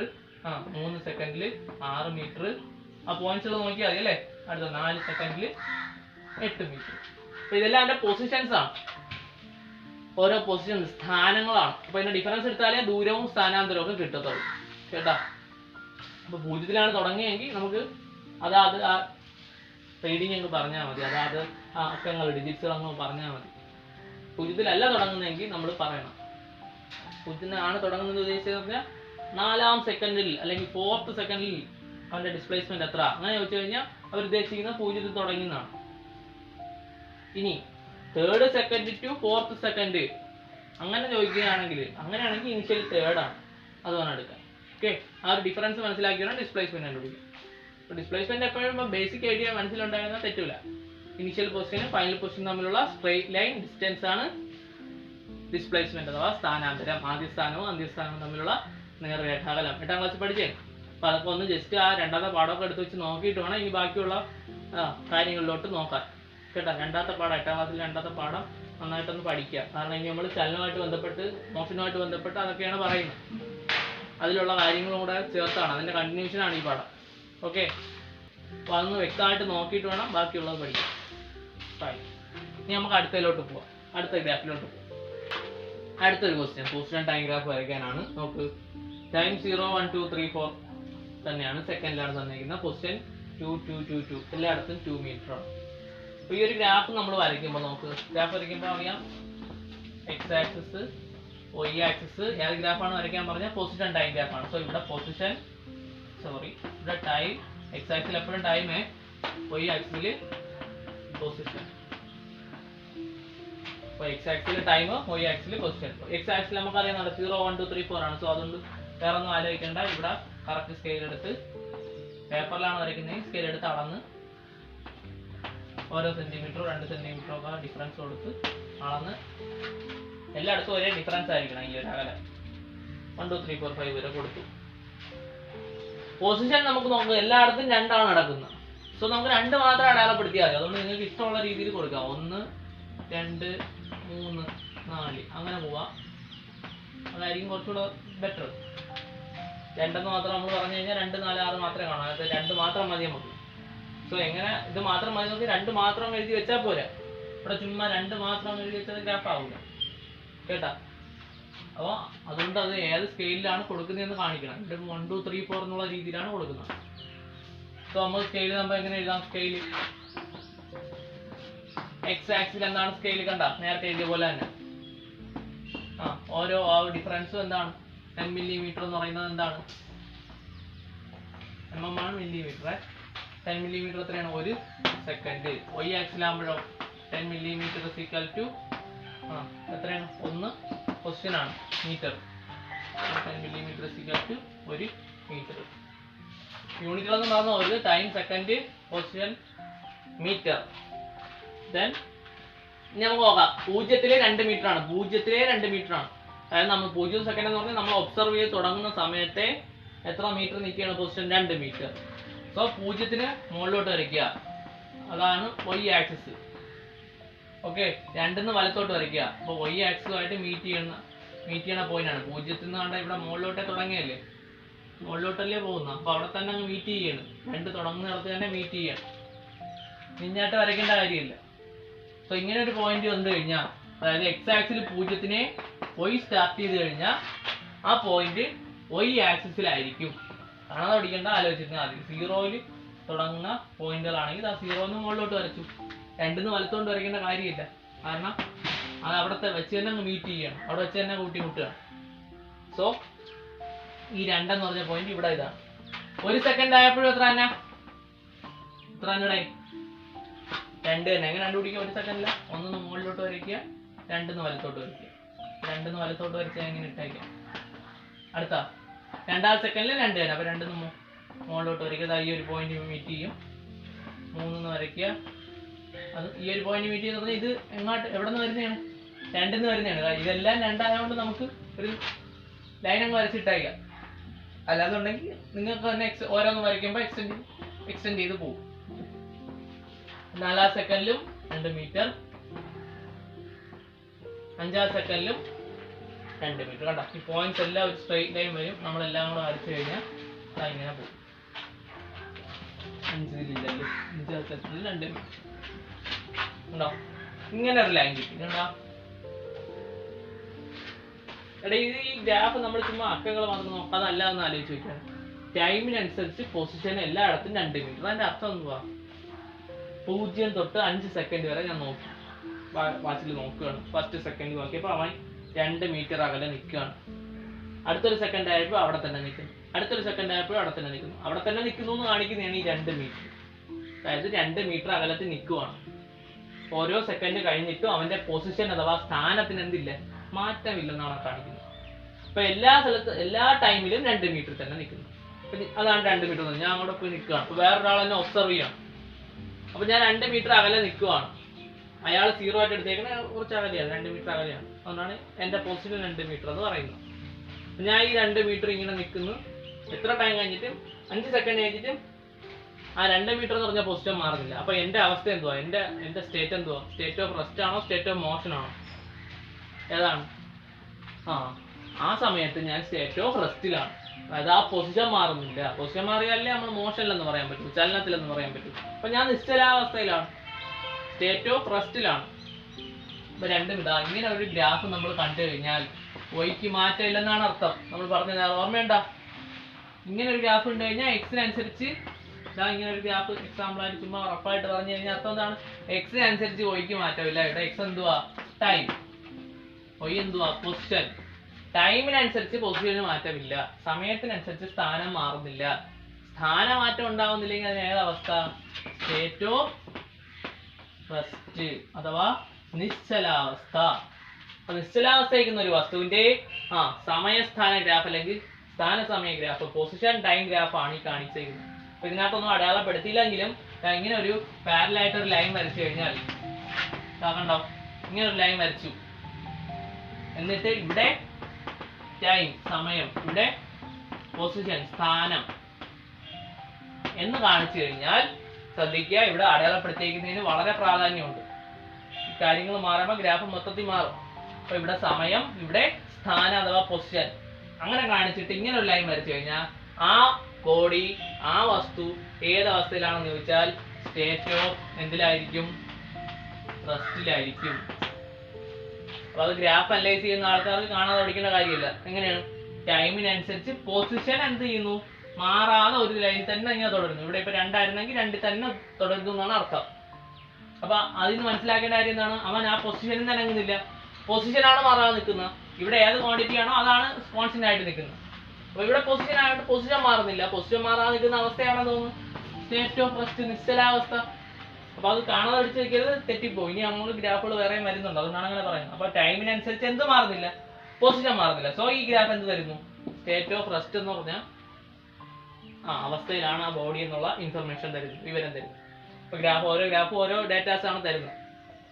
3 സെക്കൻഡിൽ 6 മീറ്റർ. ആ പോയിന്റ്സുകൾ നോക്കിയാൽ മതി അല്ലേ? അടുത്ത 4 സെക്കൻഡിൽ 8 മീറ്റർ. അപ്പൊ ഇതെല്ലാം അതിന്റെ പൊസിഷൻസ് ആണ്, ഓരോ പൊസിഷൻ സ്ഥാനങ്ങളാണ്. അപ്പൊ ഇതിന്റെ ഡിഫറൻസ് എടുത്താലേ ദൂരവും സ്ഥാനാന്തരവും ഒക്കെ കിട്ടത്തുള്ളൂ കേട്ടാ. അപ്പൊ 0-ലാണ് തുടങ്ങിയെങ്കിൽ നമുക്ക് അതാത് ആ റീഡിങ് അങ്ങ് പറഞ്ഞാൽ മതി, അതാത് ആ അക്കങ്ങൾ ഡിജിറ്റ്സുകൾ അങ്ങ് പറഞ്ഞാൽ മതി. 0-ലല്ല തുടങ്ങുന്നതെങ്കിൽ നമ്മൾ പറയണം. 0-ലാണ് തുടങ്ങുന്നത് ഉദ്ദേശിച്ചത് പറഞ്ഞാൽ 4-ാം സെക്കൻഡിൽ അല്ലെങ്കിൽ 4th സെക്കൻഡിൽ അവന്റെ ഡിസ്പ്ലേസ്മെന്റ് എത്ര അങ്ങനെ ചോദിച്ചു കഴിഞ്ഞാൽ അവർ ഉദ്ദേശിക്കുന്ന 0-ൽ തുടങ്ങുന്നതാണ്. ഇനി 3rd second to 4th second അങ്ങനെ ചോദിക്കുകയാണെങ്കിൽ, അങ്ങനെയാണെങ്കിൽ ഇനിഷ്യൽ 3rd ആണ്, അത് വേണം എടുക്കാൻ. ഓക്കെ, ആ ഒരു ഡിഫറൻസ് മനസ്സിലാക്കി വേണം ഡിസ്പ്ലേസ്മെന്റ് കണ്ടുപിടിക്കാം. അപ്പോൾ ഡിസ്പ്ലേസ്മെന്റ് എപ്പോഴും ബേസിക് ഐഡിയ മനസ്സിലുണ്ടായിരുന്നാൽ തെറ്റില്ല. ഇനിഷ്യൽ പൊസിഷനും ഫൈനൽ പൊസിഷനും തമ്മിലുള്ള സ്ട്രെയിറ്റ് ലൈൻ ഡിസ്റ്റൻസ് ആണ് ഡിസ്പ്ലേസ്മെന്റ് അഥവാ സ്ഥാനാന്തരം. ആദ്യ സ്ഥാനവും അന്ത്യസ്ഥാനവും തമ്മിലുള്ള നേർരേഖാകലം 8ാം ക്ലാസ്സിൽ പഠിച്ചേ. അപ്പോൾ അതൊക്കെ ഒന്ന് ജസ്റ്റ് ആ 2ാമത്തെ പാഠമൊക്കെ എടുത്ത് വെച്ച് നോക്കിയിട്ട് വേണം ഇനി ബാക്കിയുള്ള കാര്യങ്ങളിലോട്ട് നോക്കാൻ കേട്ടോ. 2ാമത്തെ പാഠം 8ാം ക്ലാസ്സിൽ 2ാമത്തെ പാഠം നന്നായിട്ടൊന്ന് പഠിക്കുക. കാരണം ഇനി നമ്മൾ ചലനമായിട്ട് ബന്ധപ്പെട്ട് മോഷനുമായിട്ട് ബന്ധപ്പെട്ട് അതൊക്കെയാണ് പറയുന്നത്. അതിലുള്ള കാര്യങ്ങളും കൂടെ ചേർത്താണ്, അതിന്റെ കണ്ടിന്യൂഷനാണ് ഈ പാഠം. ഓക്കെ. അപ്പോൾ അതൊന്ന് വ്യക്തമായിട്ട് നോക്കിയിട്ട് വേണം ബാക്കിയുള്ളത് പഠിക്കാം. ഫൈൻ. ഇനി നമുക്ക് അടുത്തതിലോട്ട് പോവാം, അടുത്ത ഗ്രാഫിലോട്ട് പോവാം. അടുത്തൊരു ക്വസ്റ്റ്യൻ പൊസിഷൻ ടൈം ഗ്രാഫ് വരയ്ക്കാനാണ്. നോക്ക്, ടൈം 0 1 2 3 4 തന്നെയാണ്, സെക്കൻഡിലാണ് തന്നിരിക്കുന്നത്. പൊസിഷൻ 2 2 2 2 എല്ലായിടത്തും 2 മീറ്റർ ആണ്. അപ്പോൾ ഈ ഒരു ഗ്രാഫ് നമ്മൾ വരയ്ക്കുമ്പോൾ നോക്ക്, ഗ്രാഫ് വരയ്ക്കുമ്പോൾ അറിയാം എക്സ് ആക്സിസ് വൈ ആക്സിസ് ഏത് ഗ്രാഫാണ് വരയ്ക്കാൻ പറഞ്ഞാൽ പൊസിഷൻ ടൈം ഗ്രാഫാണ്. സോ ഇവിടെ പൊസിഷൻ ഇവിടെ ടൈം, എക്സ് ആക്സിൽ എപ്പോഴും ടൈം, വൈ ആക്സിൽ പൊസിഷൻ. അപ്പോൾ എക്സ് ആക്സിൽ ടൈം, വൈ ആക്സിൽ പൊസിഷൻ. എക്സ് ആക്സിൽ നമുക്കറിയാം 0 1 2 3 4 ആണ്. സോ അതുകൊണ്ട് വേറെ ഒന്നും ആലോചിക്കേണ്ട, ഇവിടെ കറക്റ്റ് സ്കെയിൽ എടുത്ത്, പേപ്പറിലാണ് വരയ്ക്കുന്നത്, സ്കെയിൽ എടുത്ത് അളന്ന് ഓരോ സെന്റിമീറ്ററോ 2 സെന്റിമീറ്ററോ ഒക്കെ ഡിഫറൻസ് കൊടുത്ത് അളന്ന് എല്ലായിടത്തും ഒരേ ഡിഫറൻസ് ആയിരിക്കണം. ഈ ഒരു അകലം 1 2 3 4 5 വരെ കൊടുത്തു. പൊസിഷൻ നമുക്ക് നോക്കുക, എല്ലായിടത്തും 2 ആണ് നടക്കുന്നത്. സോ നമുക്ക് 2 മാത്രം അടയാളപ്പെടുത്തിയാൽ മതി. അതുകൊണ്ട് നിങ്ങൾക്ക് ഇഷ്ടമുള്ള രീതിയിൽ കൊടുക്കാം. 1 2 3 4 അങ്ങനെ പോവാം. അതായിരിക്കും കുറച്ചുകൂടെ ബെറ്റർ. 2 മാത്രം നമ്മൾ പറഞ്ഞു കഴിഞ്ഞാൽ 2 4 6 മാത്രമേ കാണാം. അത് 2 മാത്രം മതി നമുക്ക്. സോ എങ്ങനെ ഇത് മാത്രം മതി നോക്കി 2 മാത്രം എഴുതി വെച്ചാൽ പോരാ. ഇവിടെ ചുമ്മാ 2 മാത്രം എഴുതി വെച്ചാൽ ഗ്രാഫ് ആവില്ല കേട്ടാ. അപ്പോൾ അതുകൊണ്ട് അത് ഏത് സ്കെയിലാണ് കൊടുക്കുന്നതെന്ന് കാണിക്കണം. ഇവിടെ 1 2 3 4 എന്നുള്ള രീതിയിലാണ് കൊടുക്കുന്നത്. സോ നമ്മൾ സ്കെയിൽ നമ്മൾ എങ്ങനെ എഴുതാം? സ്കെയിൽ എക്സ് ആക്സിൽ എന്താണ് സ്കെയിൽ കണ്ട, നേരത്തെ എഴുതിയ പോലെ തന്നെ. ഓരോ ഡിഫറൻസും എന്താണ്? 10 മില്ലിമീറ്റർ എന്ന് പറയുന്നത് എന്താണ്? mm ആണ് മില്ലിമീറ്റർ. 10 മില്ലിമീറ്റർ എത്രയാണ്? 1 സെക്കൻഡ്. വൈ ആക്സിലാകുമ്പോഴോ 10 മില്ലിമീറ്റർ ഈക്വൽ ടു എത്രയാണ്? 1 പൊസിഷൻ ആണ്, metre. 10 millimetre equal to 1 metre. യൂണിറ്റുകളൊന്നും മറന്നു പോകരുത്. Time, second, position, metre. Then ഇനി നമുക്ക് നോക്കാം, 0-ലെ 2 മീറ്റർ ആണ്. 0-ലെ 2 മീറ്റർ ആണ്. അതായത് നമ്മൾ 0 സെക്കൻഡ് എന്ന് പറഞ്ഞാൽ നമ്മൾ ഒബ്സർവ് ചെയ്ത് തുടങ്ങുന്ന സമയത്തെ എത്ര മീറ്റർ നിൽക്കുകയാണ്? Position 2 metre. സോ 0-ന് മുകളിലോട്ട് വരയ്ക്കുക, അതാണ് വൈ ആക്സിസ്. ഓക്കെ, 2-ന് വലത്തോട്ട് വരയ്ക്കുക. അപ്പോൾ വൈ ആക്സിസുമായിട്ട് മീറ്റ് ചെയ്യണ പോയിന്റ് ആണ്. 0-ൽ നിന്ന് കണ്ട ഇവിടെ മുകളിലോട്ടേ തുടങ്ങിയല്ലേ, മുകളിലോട്ടല്ലേ പോകുന്നത്. അപ്പോൾ അവിടെ തന്നെ അങ്ങ് മീറ്റ് ചെയ്യണം. 2 തുടങ്ങുന്നിടത്ത് തന്നെ മീറ്റ് ചെയ്യണം. നിഞ്ഞായിട്ട് വരയ്ക്കേണ്ട കാര്യമില്ല. സോ ഇങ്ങനെ ഒരു പോയിന്റ് വന്നു കഴിഞ്ഞാൽ, അതായത് എക്സ് ആക്സിൽ 0-നെ വൈ സ്റ്റാർട്ട് ചെയ്ത് കഴിഞ്ഞാൽ ആ പോയിന്റ് വൈ ആക്സിസിലായിരിക്കും. കാണാതെ പഠിക്കേണ്ട, ആലോചിച്ചിരുന്നാൽ മതി. 0-ൽ തുടങ്ങുന്ന പോയിന്റുകളാണെങ്കിൽ ആ 0-ന് മുകളിലോട്ട് വരച്ചു. 2-ന് വലത്തോണ്ട് വരയ്ക്കേണ്ട കാര്യമില്ല. കാരണം അത് അവിടത്തെ വെച്ച് തന്നെ അങ്ങ് മീറ്റ് ചെയ്യണം, അവിടെ വെച്ച് തന്നെ കൂട്ടിമുട്ടുകയാണ്. സോ ഈ 2 എന്ന് പറഞ്ഞ പോയിന്റ് ഇവിടെ ഇതാണ്. 1 സെക്കൻഡ് ആയപ്പോഴും എത്ര തന്നെ? എത്ര തന്നെ? 2 തന്നെ. എങ്ങനെ കണ്ടുപിടിക്കുക? 1 സെക്കൻഡില് 1-ന് മുകളിലോട്ട് വരയ്ക്കുക, 2-ന് വലത്തോട്ട് വരയ്ക്കുക. 2-ന് വലത്തോട്ട് വരച്ചാൽ എങ്ങനെ ഇട്ടേക്കാം? അടുത്ത 2-ാം സെക്കൻഡിൽ 2 തന്നെ. അപ്പോൾ 2-ന് മുകളിലോട്ട് വരയ്ക്കുക. ഈ ഒരു പോയിന്റ് മീറ്റ് ചെയ്യും. 3-ന് വരയ്ക്കുക. അത് ഈ ഒരു പോയിന്റ് മീറ്റ് ചെയ്യുന്നത് ഇത് എങ്ങോട്ട്, എവിടെ നിന്ന് വരുന്നതാണ്? 2-ന് വരുന്നതാണ്. ഇതെല്ലാം 2 ആയതുകൊണ്ട് നമുക്ക് ഒരു ലൈൻ അങ്ങ് വരച്ചിട്ടേക്കാം. അല്ലാതുണ്ടെങ്കിൽ നിങ്ങൾക്ക് തന്നെ ഓരോന്ന് വരയ്ക്കുമ്പോൾ എക്സ്റ്റെൻഡ് ചെയ്ത് പോകും. 4-ാം സെക്കൻഡിലും 2 മീറ്റർ, 5-ാം സെക്കൻഡിലും 2 മീറ്റർ. കണ്ട, ഈ പോയിന്റ്സ് എല്ലാം ഒരു സ്ട്രെയിറ്റ് ലൈൻ വരും. നമ്മളെല്ലാം കൂടെ വരച്ചു കഴിഞ്ഞാൽ ഇങ്ങനെ പോകും. 5-ാം സെക്കൻഡിൽ 2 മീറ്റർ ഉണ്ടോ? ഇങ്ങനെ ഒരു ലൈൻ കിട്ടി. കണ്ടോ? എടാ, ഇത് ഈ ഗ്രാഫ് നമ്മൾ ചുമ്മാ അക്കങ്ങൾ മാത്രം നോക്കാതല്ല എന്ന് ആലോചിച്ച് നോക്കിയാണ്. ടൈമിനനുസരിച്ച് പൊസിഷൻ എല്ലായിടത്തും 2 മീറ്റർ. അതിന്റെ അർത്ഥം എന്തുവാ? 0 തൊട്ട് 5 സെക്കൻഡ് വരെ ഞാൻ നോക്കി വാച്ചിൽ നോക്കുകയാണ്. ഫസ്റ്റ് സെക്കൻഡ് നോക്കിയപ്പോൾ അവൻ 2 മീറ്റർ അകലെ നിൽക്കുകയാണ്. അടുത്തൊരു സെക്കൻഡ് ആയപ്പോൾ അവിടെ തന്നെ നിൽക്കുന്നു. അടുത്തൊരു സെക്കൻഡ് ആയപ്പോൾ അവിടെ തന്നെ നിൽക്കുന്നു. അവിടെ തന്നെ നിൽക്കുന്നു എന്ന് കാണിക്കുന്നതാണ് ഈ 2 മീറ്റർ. അതായത് 2 മീറ്റർ അകലത്തിൽ നിൽക്കുവാണ്. ഓരോ സെക്കൻഡ് കഴിഞ്ഞിട്ടും അവന്റെ പൊസിഷൻ അഥവാ സ്ഥാനത്തിന് എന്തില്ല, മാറ്റമില്ലെന്നാണ് കാണിക്കുന്നത്. അപ്പൊ എല്ലാ ടൈമിലും 2 മീറ്റർ തന്നെ നിൽക്കുന്നു. അതാണ് 2 മീറ്റർ. ഞാൻ അങ്ങോട്ട് പോയി നിൽക്കുകയാണ്. അപ്പൊ വേറൊരാൾ എന്നെ ഒബ്സർവ് ചെയ്യണം. അപ്പൊ ഞാൻ 2 മീറ്റർ അകലെ നിൽക്കുവാണ്. അയാൾ 0 ആയിട്ട് എടുത്തേക്കണ കുറച്ച് അകലെയാണ്, 2 മീറ്റർ അകലെയാണ്. അതുകൊണ്ടാണ് എന്റെ പൊസിഷൻ 2 മീറ്റർ എന്ന് പറയുന്നത്. ഞാൻ ഈ 2 മീറ്റർ ഇങ്ങനെ നിൽക്കുന്നു. എത്ര ടൈം കഴിഞ്ഞിട്ടും 5 സെക്കൻഡ് കഴിഞ്ഞിട്ടും ആ 2 മീറ്റർ എന്ന് പറഞ്ഞ പൊസിഷൻ മാറുന്നില്ല. അപ്പൊ എന്റെ അവസ്ഥ എന്തുവാ? എന്റെ സ്റ്റേറ്റ് എന്തുവാ? സ്റ്റേറ്റ് ഓഫ് റെസ്റ്റ് ആണോ സ്റ്റേറ്റ് ഓഫ് മോഷൻ ആണോ? ഏതാണ്? ആ സമയത്ത് ഞാൻ സ്റ്റേറ്റ് ഓഫ് റെസ്റ്റിലാണ്. അതായത് ആ പൊസിഷൻ മാറുന്നില്ല. പൊസിഷൻ മാറിയാലേ നമ്മൾ മോഷനിലെന്ന് പറയാൻ പറ്റൂ, ചലനത്തിലെന്ന് പറയാൻ പറ്റൂ. അപ്പൊ ഞാൻ നിശ്ചലാവസ്ഥയിലാണ്, സ്റ്റേറ്റ് ഓഫ് റെസ്റ്റിലാണ്. അപ്പൊ രണ്ടും ഇതാ ഇങ്ങനെ ഒരു ഗ്രാഫ് നമ്മൾ കണ്ടു കഴിഞ്ഞാൽ വൈക്ക് മാറ്റം ഇല്ലെന്നാണ് അർത്ഥം. നമ്മൾ പറഞ്ഞത് ഓർമ്മയുണ്ട? ഇങ്ങനെ ഒരു ഗ്രാഫ് ഉണ്ട് കഴിഞ്ഞാൽ എക്സിനനുസരിച്ച് ഇതാ ഇങ്ങനെ ഒരു ഗ്രാഫ് എക്സാമ്പിൾ ആയിട്ട് ചുമ്മാ ഉറപ്പായിട്ട് പറഞ്ഞു കഴിഞ്ഞാൽ അർത്ഥം എന്താണ്? എക്സിനനുസരിച്ച് വൈക്ക് മാറ്റമില്ല. ഇവിടെ എക്സ് എന്തുവാ? ടൈം. വൈ എന്തുവാ? പൊസിഷൻ. ടൈമിനനുസരിച്ച് പൊസിഷന് മാറ്റമില്ല, സമയത്തിനനുസരിച്ച് സ്ഥാനം മാറുന്നില്ല. സ്ഥാനമാറ്റം ഉണ്ടാവുന്നില്ലെങ്കിൽ അതിന് ഏതവസ്ഥ? സ്റ്റേറ്റ് ഓഫ് റെസ്റ്റ് അഥവാ നിശ്ചലാവസ്ഥ. അപ്പൊ നിശ്ചലാവസ്ഥയിരിക്കുന്ന ഒരു വസ്തുവിന്റെ സമയസ്ഥാന ഗ്രാഫ് അല്ലെങ്കിൽ സ്ഥാന സമയ ഗ്രാഫ്, പൊസിഷൻ ടൈം ഗ്രാഫ് ആണ് ഈ കാണിച്ചിരിക്കുന്നത്. അപ്പൊ ഇതിനകത്തൊന്നും അടയാളപ്പെടുത്തിയില്ലെങ്കിലും ഇങ്ങനെ ഒരു പാരലായിട്ട് ഒരു ലൈൻ വരച്ചു കഴിഞ്ഞാൽ കണ്ടോ, ഇങ്ങനെ ഒരു ലൈൻ വരച്ചു. എന്നിട്ട് ഇവിടെ ടൈം സമയം, ഇവിടെ പൊസിഷൻ സ്ഥാനം എന്ന് കാണിച്ചു കഴിഞ്ഞാൽ ശ്രദ്ധിക്കുക, ഇവിടെ അടയാളപ്പെടുത്തിയിരിക്കുന്നതിന് വളരെ പ്രാധാന്യമുണ്ട്. ഈ കാര്യങ്ങൾ മാറുമ്പോൾ ഗ്രാഫ് മൊത്തത്തിൽ മാറും. അപ്പൊ ഇവിടെ സമയം, ഇവിടെ സ്ഥാനം അഥവാ പൊസിഷൻ അങ്ങനെ കാണിച്ചിട്ട് ഇങ്ങനെ ഒരു ലൈൻ വരച്ചു കഴിഞ്ഞാൽ ആ ബോഡി, ആ വസ്തു ഏതവസ്ഥയിലാണെന്ന് ചോദിച്ചാൽ സ്റ്റേറ്റ് ഓഫ് എന്തിലായിരിക്കും? റെസ്റ്റിലായിരിക്കും. അപ്പൊ അത് ഗ്രാഫ് അനലൈസ് ചെയ്യുന്ന ആൾക്കാർക്ക് കാണാതെ പഠിക്കേണ്ട കാര്യമില്ല. എങ്ങനെയാണ്? ടൈമിനനുസരിച്ച് പൊസിഷൻ എന്ത് ചെയ്യുന്നു? മാറാതെ ഒരു ലൈൻ തന്നെ ഇങ്ങനെ തുടരുന്നു. ഇവിടെ ഇപ്പൊ രണ്ടായിരുന്നെങ്കിൽ രണ്ടിൽ തന്നെ തുടരുന്നു എന്നാണ് അർത്ഥം. അപ്പൊ അതിന് മനസ്സിലാക്കേണ്ട കാര്യം എന്താണ്? അവൻ ആ പൊസിഷനിൽ തന്നെ അനങ്ങുന്നില്ല, പൊസിഷനാണ് മാറാതെ നിൽക്കുന്നത്. ഇവിടെ ഏത് ക്വാണ്ടിറ്റി ആണോ അതാണ് കോൺസ്റ്റന്റ് ആയിട്ട് നിൽക്കുന്നത്. അപ്പൊ ഇവിടെ പൊസിഷൻ ആയിട്ട് പൊസിഷൻ മാറുന്നില്ല, പൊസിഷൻ മാറാതെ നിൽക്കുന്ന അവസ്ഥയാണെന്ന് തോന്നുന്നു സ്റ്റേറ്റ് ഓഫ് റെസ്റ്റ്, നിശ്ചലാവസ്ഥ. അപ്പൊ അത് കാണാതെ അടിച്ചു വെക്കരുത്, തെറ്റിപ്പോയി. ഇനി നമ്മൾ ഗ്രാഫുകൾ വേറെയും വരുന്നുണ്ട്, അതുകൊണ്ടാണ് അങ്ങനെ പറയുന്നത്. അപ്പൊ ടൈമിനനുസരിച്ച് എന്ത് മാറുന്നില്ല? പൊസിഷൻ മാറുന്നില്ല. സോ ഈ ഗ്രാഫ് എന്ത് തരുന്നു? സ്റ്റേറ്റ് ഓഫ് റെസ്റ്റ് എന്ന് പറഞ്ഞാൽ അവസ്ഥയിലാണ് ആ ബോഡി എന്നുള്ള ഇൻഫർമേഷൻ തരുന്നു, വിവരം തരുന്നു. അപ്പൊ ഓരോ ഗ്രാഫ് ഓരോ ഡേറ്റാസ് ആണ് തരുന്നത്.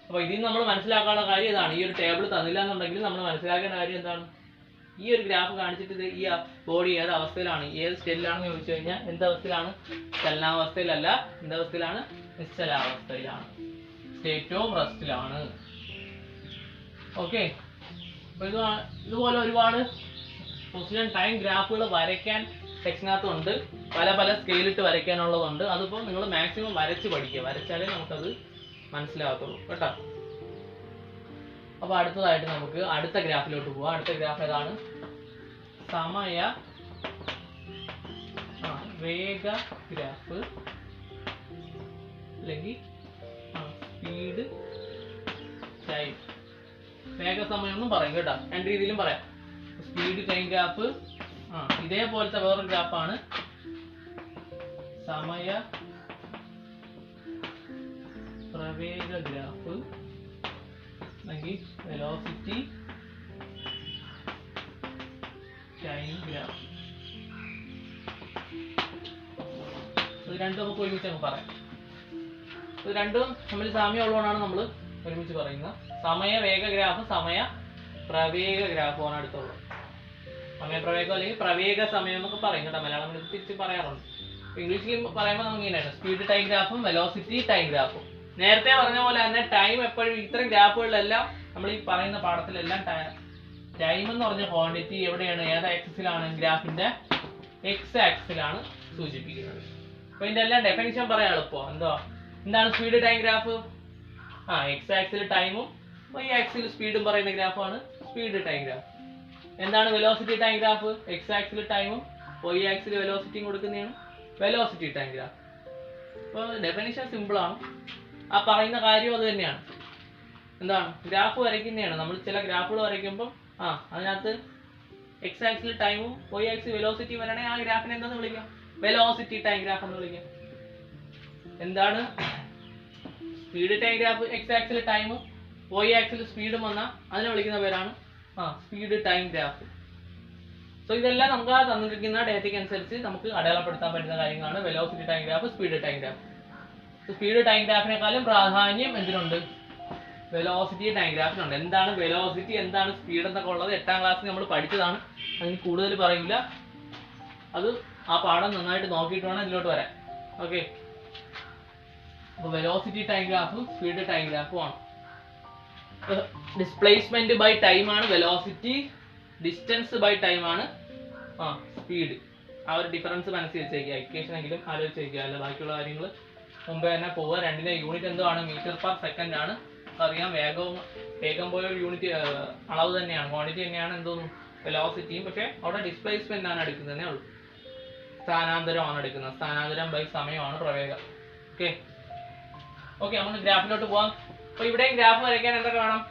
അപ്പൊ ഇതിൽ നമ്മൾ മനസ്സിലാക്കാനുള്ള കാര്യം ഇതാണ്. ഈ ഒരു ടേബിൾ തന്നില്ല എന്നുണ്ടെങ്കിൽ നമ്മൾ മനസ്സിലാക്കേണ്ട കാര്യം എന്താണ്? ഈ ഒരു ഗ്രാഫ് കാണിച്ചിട്ട് ഈ ബോഡി ഏത് അവസ്ഥയിലാണ്, ഏത് സ്റ്റേറ്റിലാണെന്ന് ചോദിച്ചു കഴിഞ്ഞാൽ എന്തവസ്ഥയിലാണ്? ചലനാവസ്ഥയിലല്ല, എന്തവസ്ഥയിലാണ്? നിശ്ചലാവസ്ഥയിലാണ്, സ്റ്റേറ്റ് ഓഫ് റെസ്റ്റിലാണ്. ഓക്കെ. അപ്പൊ ഇതുപോലെ ഒരുപാട് പൊസിഷൻ ടൈം ഗ്രാഫുകൾ വരയ്ക്കാൻ സെക്ഷനകത്തുണ്ട്. പല പല സ്കെയിലിട്ട് വരയ്ക്കാനുള്ളതുണ്ട്. അതിപ്പോൾ നിങ്ങൾ മാക്സിമം വരച്ച് പഠിക്കുക, വരച്ചാലേ നമുക്കത് മനസ്സിലാകത്തുള്ളൂ കേട്ടോ. അപ്പൊ അടുത്തതായിട്ട് നമുക്ക് അടുത്ത ഗ്രാഫിലോട്ട് പോവാം. അടുത്ത ഗ്രാഫ് ഏതാണ്? സമയ വേഗ ഗ്രാഫ് അല്ലെങ്കിൽ സ്പീഡ് ടൈം. വേഗ സമയം എന്നും പറയും കേട്ടോ, രണ്ട് രീതിയിലും പറയാം. സ്പീഡ് ടൈം ഗ്രാഫ് ഇതേപോലത്തെ വേറൊരു ഗ്രാഫാണ് സമയ പ്രവേഗ ഗ്രാഫ് അല്ലെങ്കിൽ വെലോസിറ്റി ടൈം ഗ്രാഫ്. ഇത് രണ്ടും നമുക്ക് ഒരുമിച്ച് അങ്ങ് പറയാം. ഇത് രണ്ടും തമ്മിൽ സാമ്യമുള്ളതുകൊണ്ടാണ് നമ്മൾ ഒരുമിച്ച് പറയുന്നത്. സമയ വേഗ ഗ്രാഫ്, സമയ പ്രവേഗ ഗ്രാഫുമാണ് അടുത്തുള്ളത്. സമയപ്രവേഗം അല്ലെങ്കിൽ പ്രവേഗ സമയം എന്നൊക്കെ പറയും കേട്ടോ, മലയാളം തിരിച്ച് പറയാറുണ്ട്. ഇംഗ്ലീഷിൽ പറയുമ്പോൾ നമുക്ക് ഇങ്ങനെയാണ് സ്പീഡ് ടൈം ഗ്രാഫും വെലോസിറ്റി ടൈം ഗ്രാഫും. നേരത്തെ പറഞ്ഞ പോലെ തന്നെ ടൈം എപ്പോഴും ഇത്തരം ഗ്രാഫുകളിലെല്ലാം നമ്മൾ ഈ പറയുന്ന പാഠത്തിലെല്ലാം ടൈം എന്ന് പറഞ്ഞ ക്വാണ്ടിറ്റി എവിടെയാണ്, ഏത് ആക്സിസിലാണ്? ഗ്രാഫിന്റെ എക്സ് ആക്സിസിലാണ് സൂചിപ്പിക്കുന്നത്. അപ്പൊ ഇതിന്റെ എല്ലാം ഡെഫിനിഷൻ പറയാൻ എളുപ്പം. എന്താണ് സ്പീഡ് ടൈം ഗ്രാഫ്? എക്സ് ആക്സിൽ ടൈമും വൈ ആക്സിൽ സ്പീഡും പറയുന്ന ഗ്രാഫാണ് സ്പീഡ് ടൈം ഗ്രാഫ്. എന്താണ് വെലോസിറ്റി ടൈം ഗ്രാഫ്? എക്സ് ആക്സിൽ ടൈമും വൈ ആക്സിൽ വെലോസിറ്റിയും കൊടുക്കുന്നതാണ് വെലോസിറ്റി ടൈം ഗ്രാഫ്. അപ്പോൾ ഡെഫിനിഷൻ സിമ്പിൾ ആണ്, ആ പറയുന്ന കാര്യം അത് തന്നെയാണ്. എന്താണ് ഗ്രാഫ് വരയ്ക്കുന്നതാണ്. നമ്മൾ ചില ഗ്രാഫുകൾ വരയ്ക്കുമ്പോൾ അതിനകത്ത് എക്സ് ആക്സിൽ ടൈമും വൈ ആക്സിൽ വെലോസിറ്റി വരണമെങ്കിൽ ആ ഗ്രാഫിനെ എന്താന്ന് വിളിക്കാം? വെലോസിറ്റി ടൈം ഗ്രാഫ് എന്ന് വിളിക്കാം. എന്താണ് സ്പീഡ് ടൈം ഗ്രാഫ്? എക്സ് ആക്സിൽ ടൈമും വൈ ആക്സിൽ സ്പീഡും വന്നാൽ അതിനെ വിളിക്കുന്ന പേരാണ് സ്പീഡ് ടൈം ഗ്രാഫ്. സോ ഇതെല്ലാം നമുക്ക് ആ തന്നിരിക്കുന്ന ഡേറ്റയ്ക്ക് അനുസരിച്ച് നമുക്ക് അടയാളപ്പെടുത്താൻ പറ്റുന്ന കാര്യങ്ങളാണ് velocity time graph, speed time graph. Speed time ഗ്രാഫിനെക്കാളും പ്രാധാന്യം എന്തിനുണ്ട്? Velocity time ഗ്രാഫിനുണ്ട്. എന്താണ് വെലോസിറ്റി, എന്താണ് സ്പീഡ് എന്നൊക്കെ ഉള്ളത് 8ാം ക്ലാസ്സിൽ നമ്മൾ പഠിച്ചതാണ്. അതിന് കൂടുതൽ പറയില്ല. അത് ആ പാഠം നന്നായിട്ട് നോക്കിയിട്ട് വേണം ഇതിലോട്ട് വരാൻ. ഓക്കെ. അപ്പോൾ വെലോസിറ്റി ടൈം ഗ്രാഫും സ്പീഡ് ടൈം ഗ്രാഫും ആണ്. ഡിസ്പ്ലേസ്മെന്റ് ബൈ ടൈം ആണ് വെലോസിറ്റി, ഡിസ്റ്റൻസ് ബൈ ടൈം ആണ് സ്പീഡ്. ആ ഒരു ഡിഫറൻസ് മനസ്സിലാക്കുക, ഇക്വേഷൻ എങ്കിലും ആലോചിച്ച് വയ്ക്കുക, അല്ല ബാക്കിയുള്ള കാര്യങ്ങൾ മുമ്പേ തന്നെ പോവുക. രണ്ടിന്റെ യൂണിറ്റ് എന്താണ്? മീറ്റർ പെർ സെക്കൻഡ് ആണ്. അറിയാം, വേഗം പോയ ഒരു യൂണിറ്റ് അളവ് തന്നെയാണ്, ക്വാണ്ടിറ്റി തന്നെയാണ് എന്തോന്നും വെലോസിറ്റിയും. പക്ഷെ അവിടെ ഡിസ്പ്ലേസ്മെന്റ് ആണ് എടുക്കുന്നതേ ഉള്ളൂ, സ്ഥാനാന്തരമാണ് എടുക്കുന്നത്. സ്ഥാനാന്തരം ബൈ സമയമാണ് പ്രവേഗം. ഓക്കെ ഓക്കെ നമുക്ക് ഗ്രാഫിലോട്ട് പോവാം. അപ്പൊ ഇവിടെയും ഗ്രാഫ് വരയ്ക്കാൻ എന്തൊക്കെ വേണം?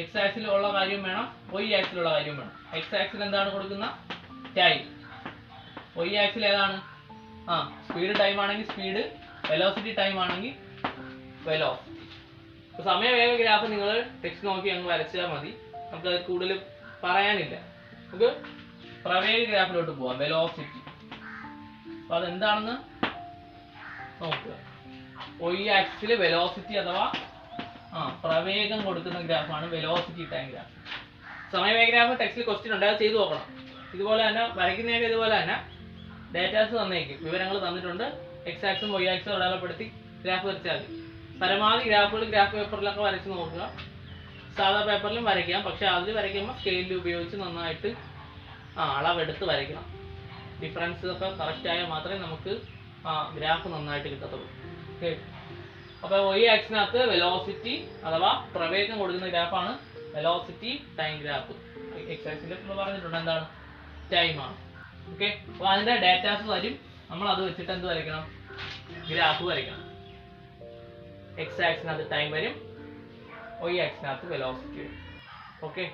എക്സ് ആക്സിലുള്ള കാര്യം വേണം, വൈ ആക്സിലുള്ള കാര്യം വേണം. എക്സ് ആക്സിൽ എന്താണ് കൊടുക്കുന്ന? ടൈം. വൈ ആക്സിൽ ഏതാണ്? സ്പീഡ് ടൈം ആണെങ്കിൽ സ്പീഡ്, വെലോസിറ്റി ടൈം ആണെങ്കിൽ വെലോസിറ്റി. അപ്പോൾ സമയവേഗ ഗ്രാഫ് നിങ്ങൾ ടെക്സ്റ്റ് നോക്കി അങ്ങ് വരച്ചാൽ മതി, നമുക്കത് കൂടുതൽ പറയാനില്ല. നമുക്ക് പ്രവേഗ ഗ്രാഫിലോട്ട് പോവാം, വെലോസിറ്റി. അപ്പോൾ അതെന്താണെന്ന് നോക്കുക. വൈ ആക്സിൽ വെലോസിറ്റി അഥവാ പ്രവേഗം കൊടുക്കുന്ന ഗ്രാഫാണ് വെലോസിറ്റി ടൈം ഗ്രാഫ്. സമയവേഗ ഗ്രാഫ് ടെക്സ്റ്റിൽ ക്വസ്റ്റ്യൻ ഉണ്ട്, അത് ചെയ്തു നോക്കണം. ഇതുപോലെ തന്നെ വരയ്ക്കുന്നതൊക്കെ ഇതുപോലെ തന്നെ ഡേറ്റാസ് തന്നേക്കും, വിവരങ്ങൾ തന്നിട്ടുണ്ട്. എക്സ് ആക്സും വൈ ആക്സും അടയാളപ്പെടുത്തി ഗ്രാഫ് വരച്ചാൽ മതി. പരമാവധി ഗ്രാഫുകൾ ഗ്രാഫ് പേപ്പറിലൊക്കെ വരച്ച് നോക്കുക. സാധാ പേപ്പറിലും വരയ്ക്കാം, പക്ഷെ അതിൽ വരയ്ക്കുമ്പോൾ സ്കെയിൽ ഉപയോഗിച്ച് നന്നായിട്ട് അളവെടുത്ത് വരയ്ക്കണം. ഡിഫറൻസ് ഒക്കെ കറക്റ്റ് ആയാൽ മാത്രമേ നമുക്ക് ഗ്രാഫ് നന്നായിട്ട് കിട്ടത്തുള്ളൂ. ഓക്കെ, അപ്പോൾ വൈ ആക്സിനകത്ത് വെലോസിറ്റി അഥവാ പ്രവേഗം കൊടുക്കുന്ന ഗ്രാഫാണ് വെലോസിറ്റി ടൈം ഗ്രാഫ്. എക്സ് ആക്സിന്റെ പറഞ്ഞിട്ടുണ്ട് എന്താണ്? ടൈമാണ്. ഓക്കെ, അപ്പോൾ അതിന്റെ ഡേറ്റാസ് വരും, നമ്മൾ അത് വെച്ചിട്ട് എന്ത് വരയ്ക്കണം? ഗ്രാഫ് വരയ്ക്കണം. എക്സ് ആക്സിനകത്ത് ടൈം വരും, വൈ ആക്സിനകത്ത് വെലോസിറ്റി വരും. ഓക്കെ.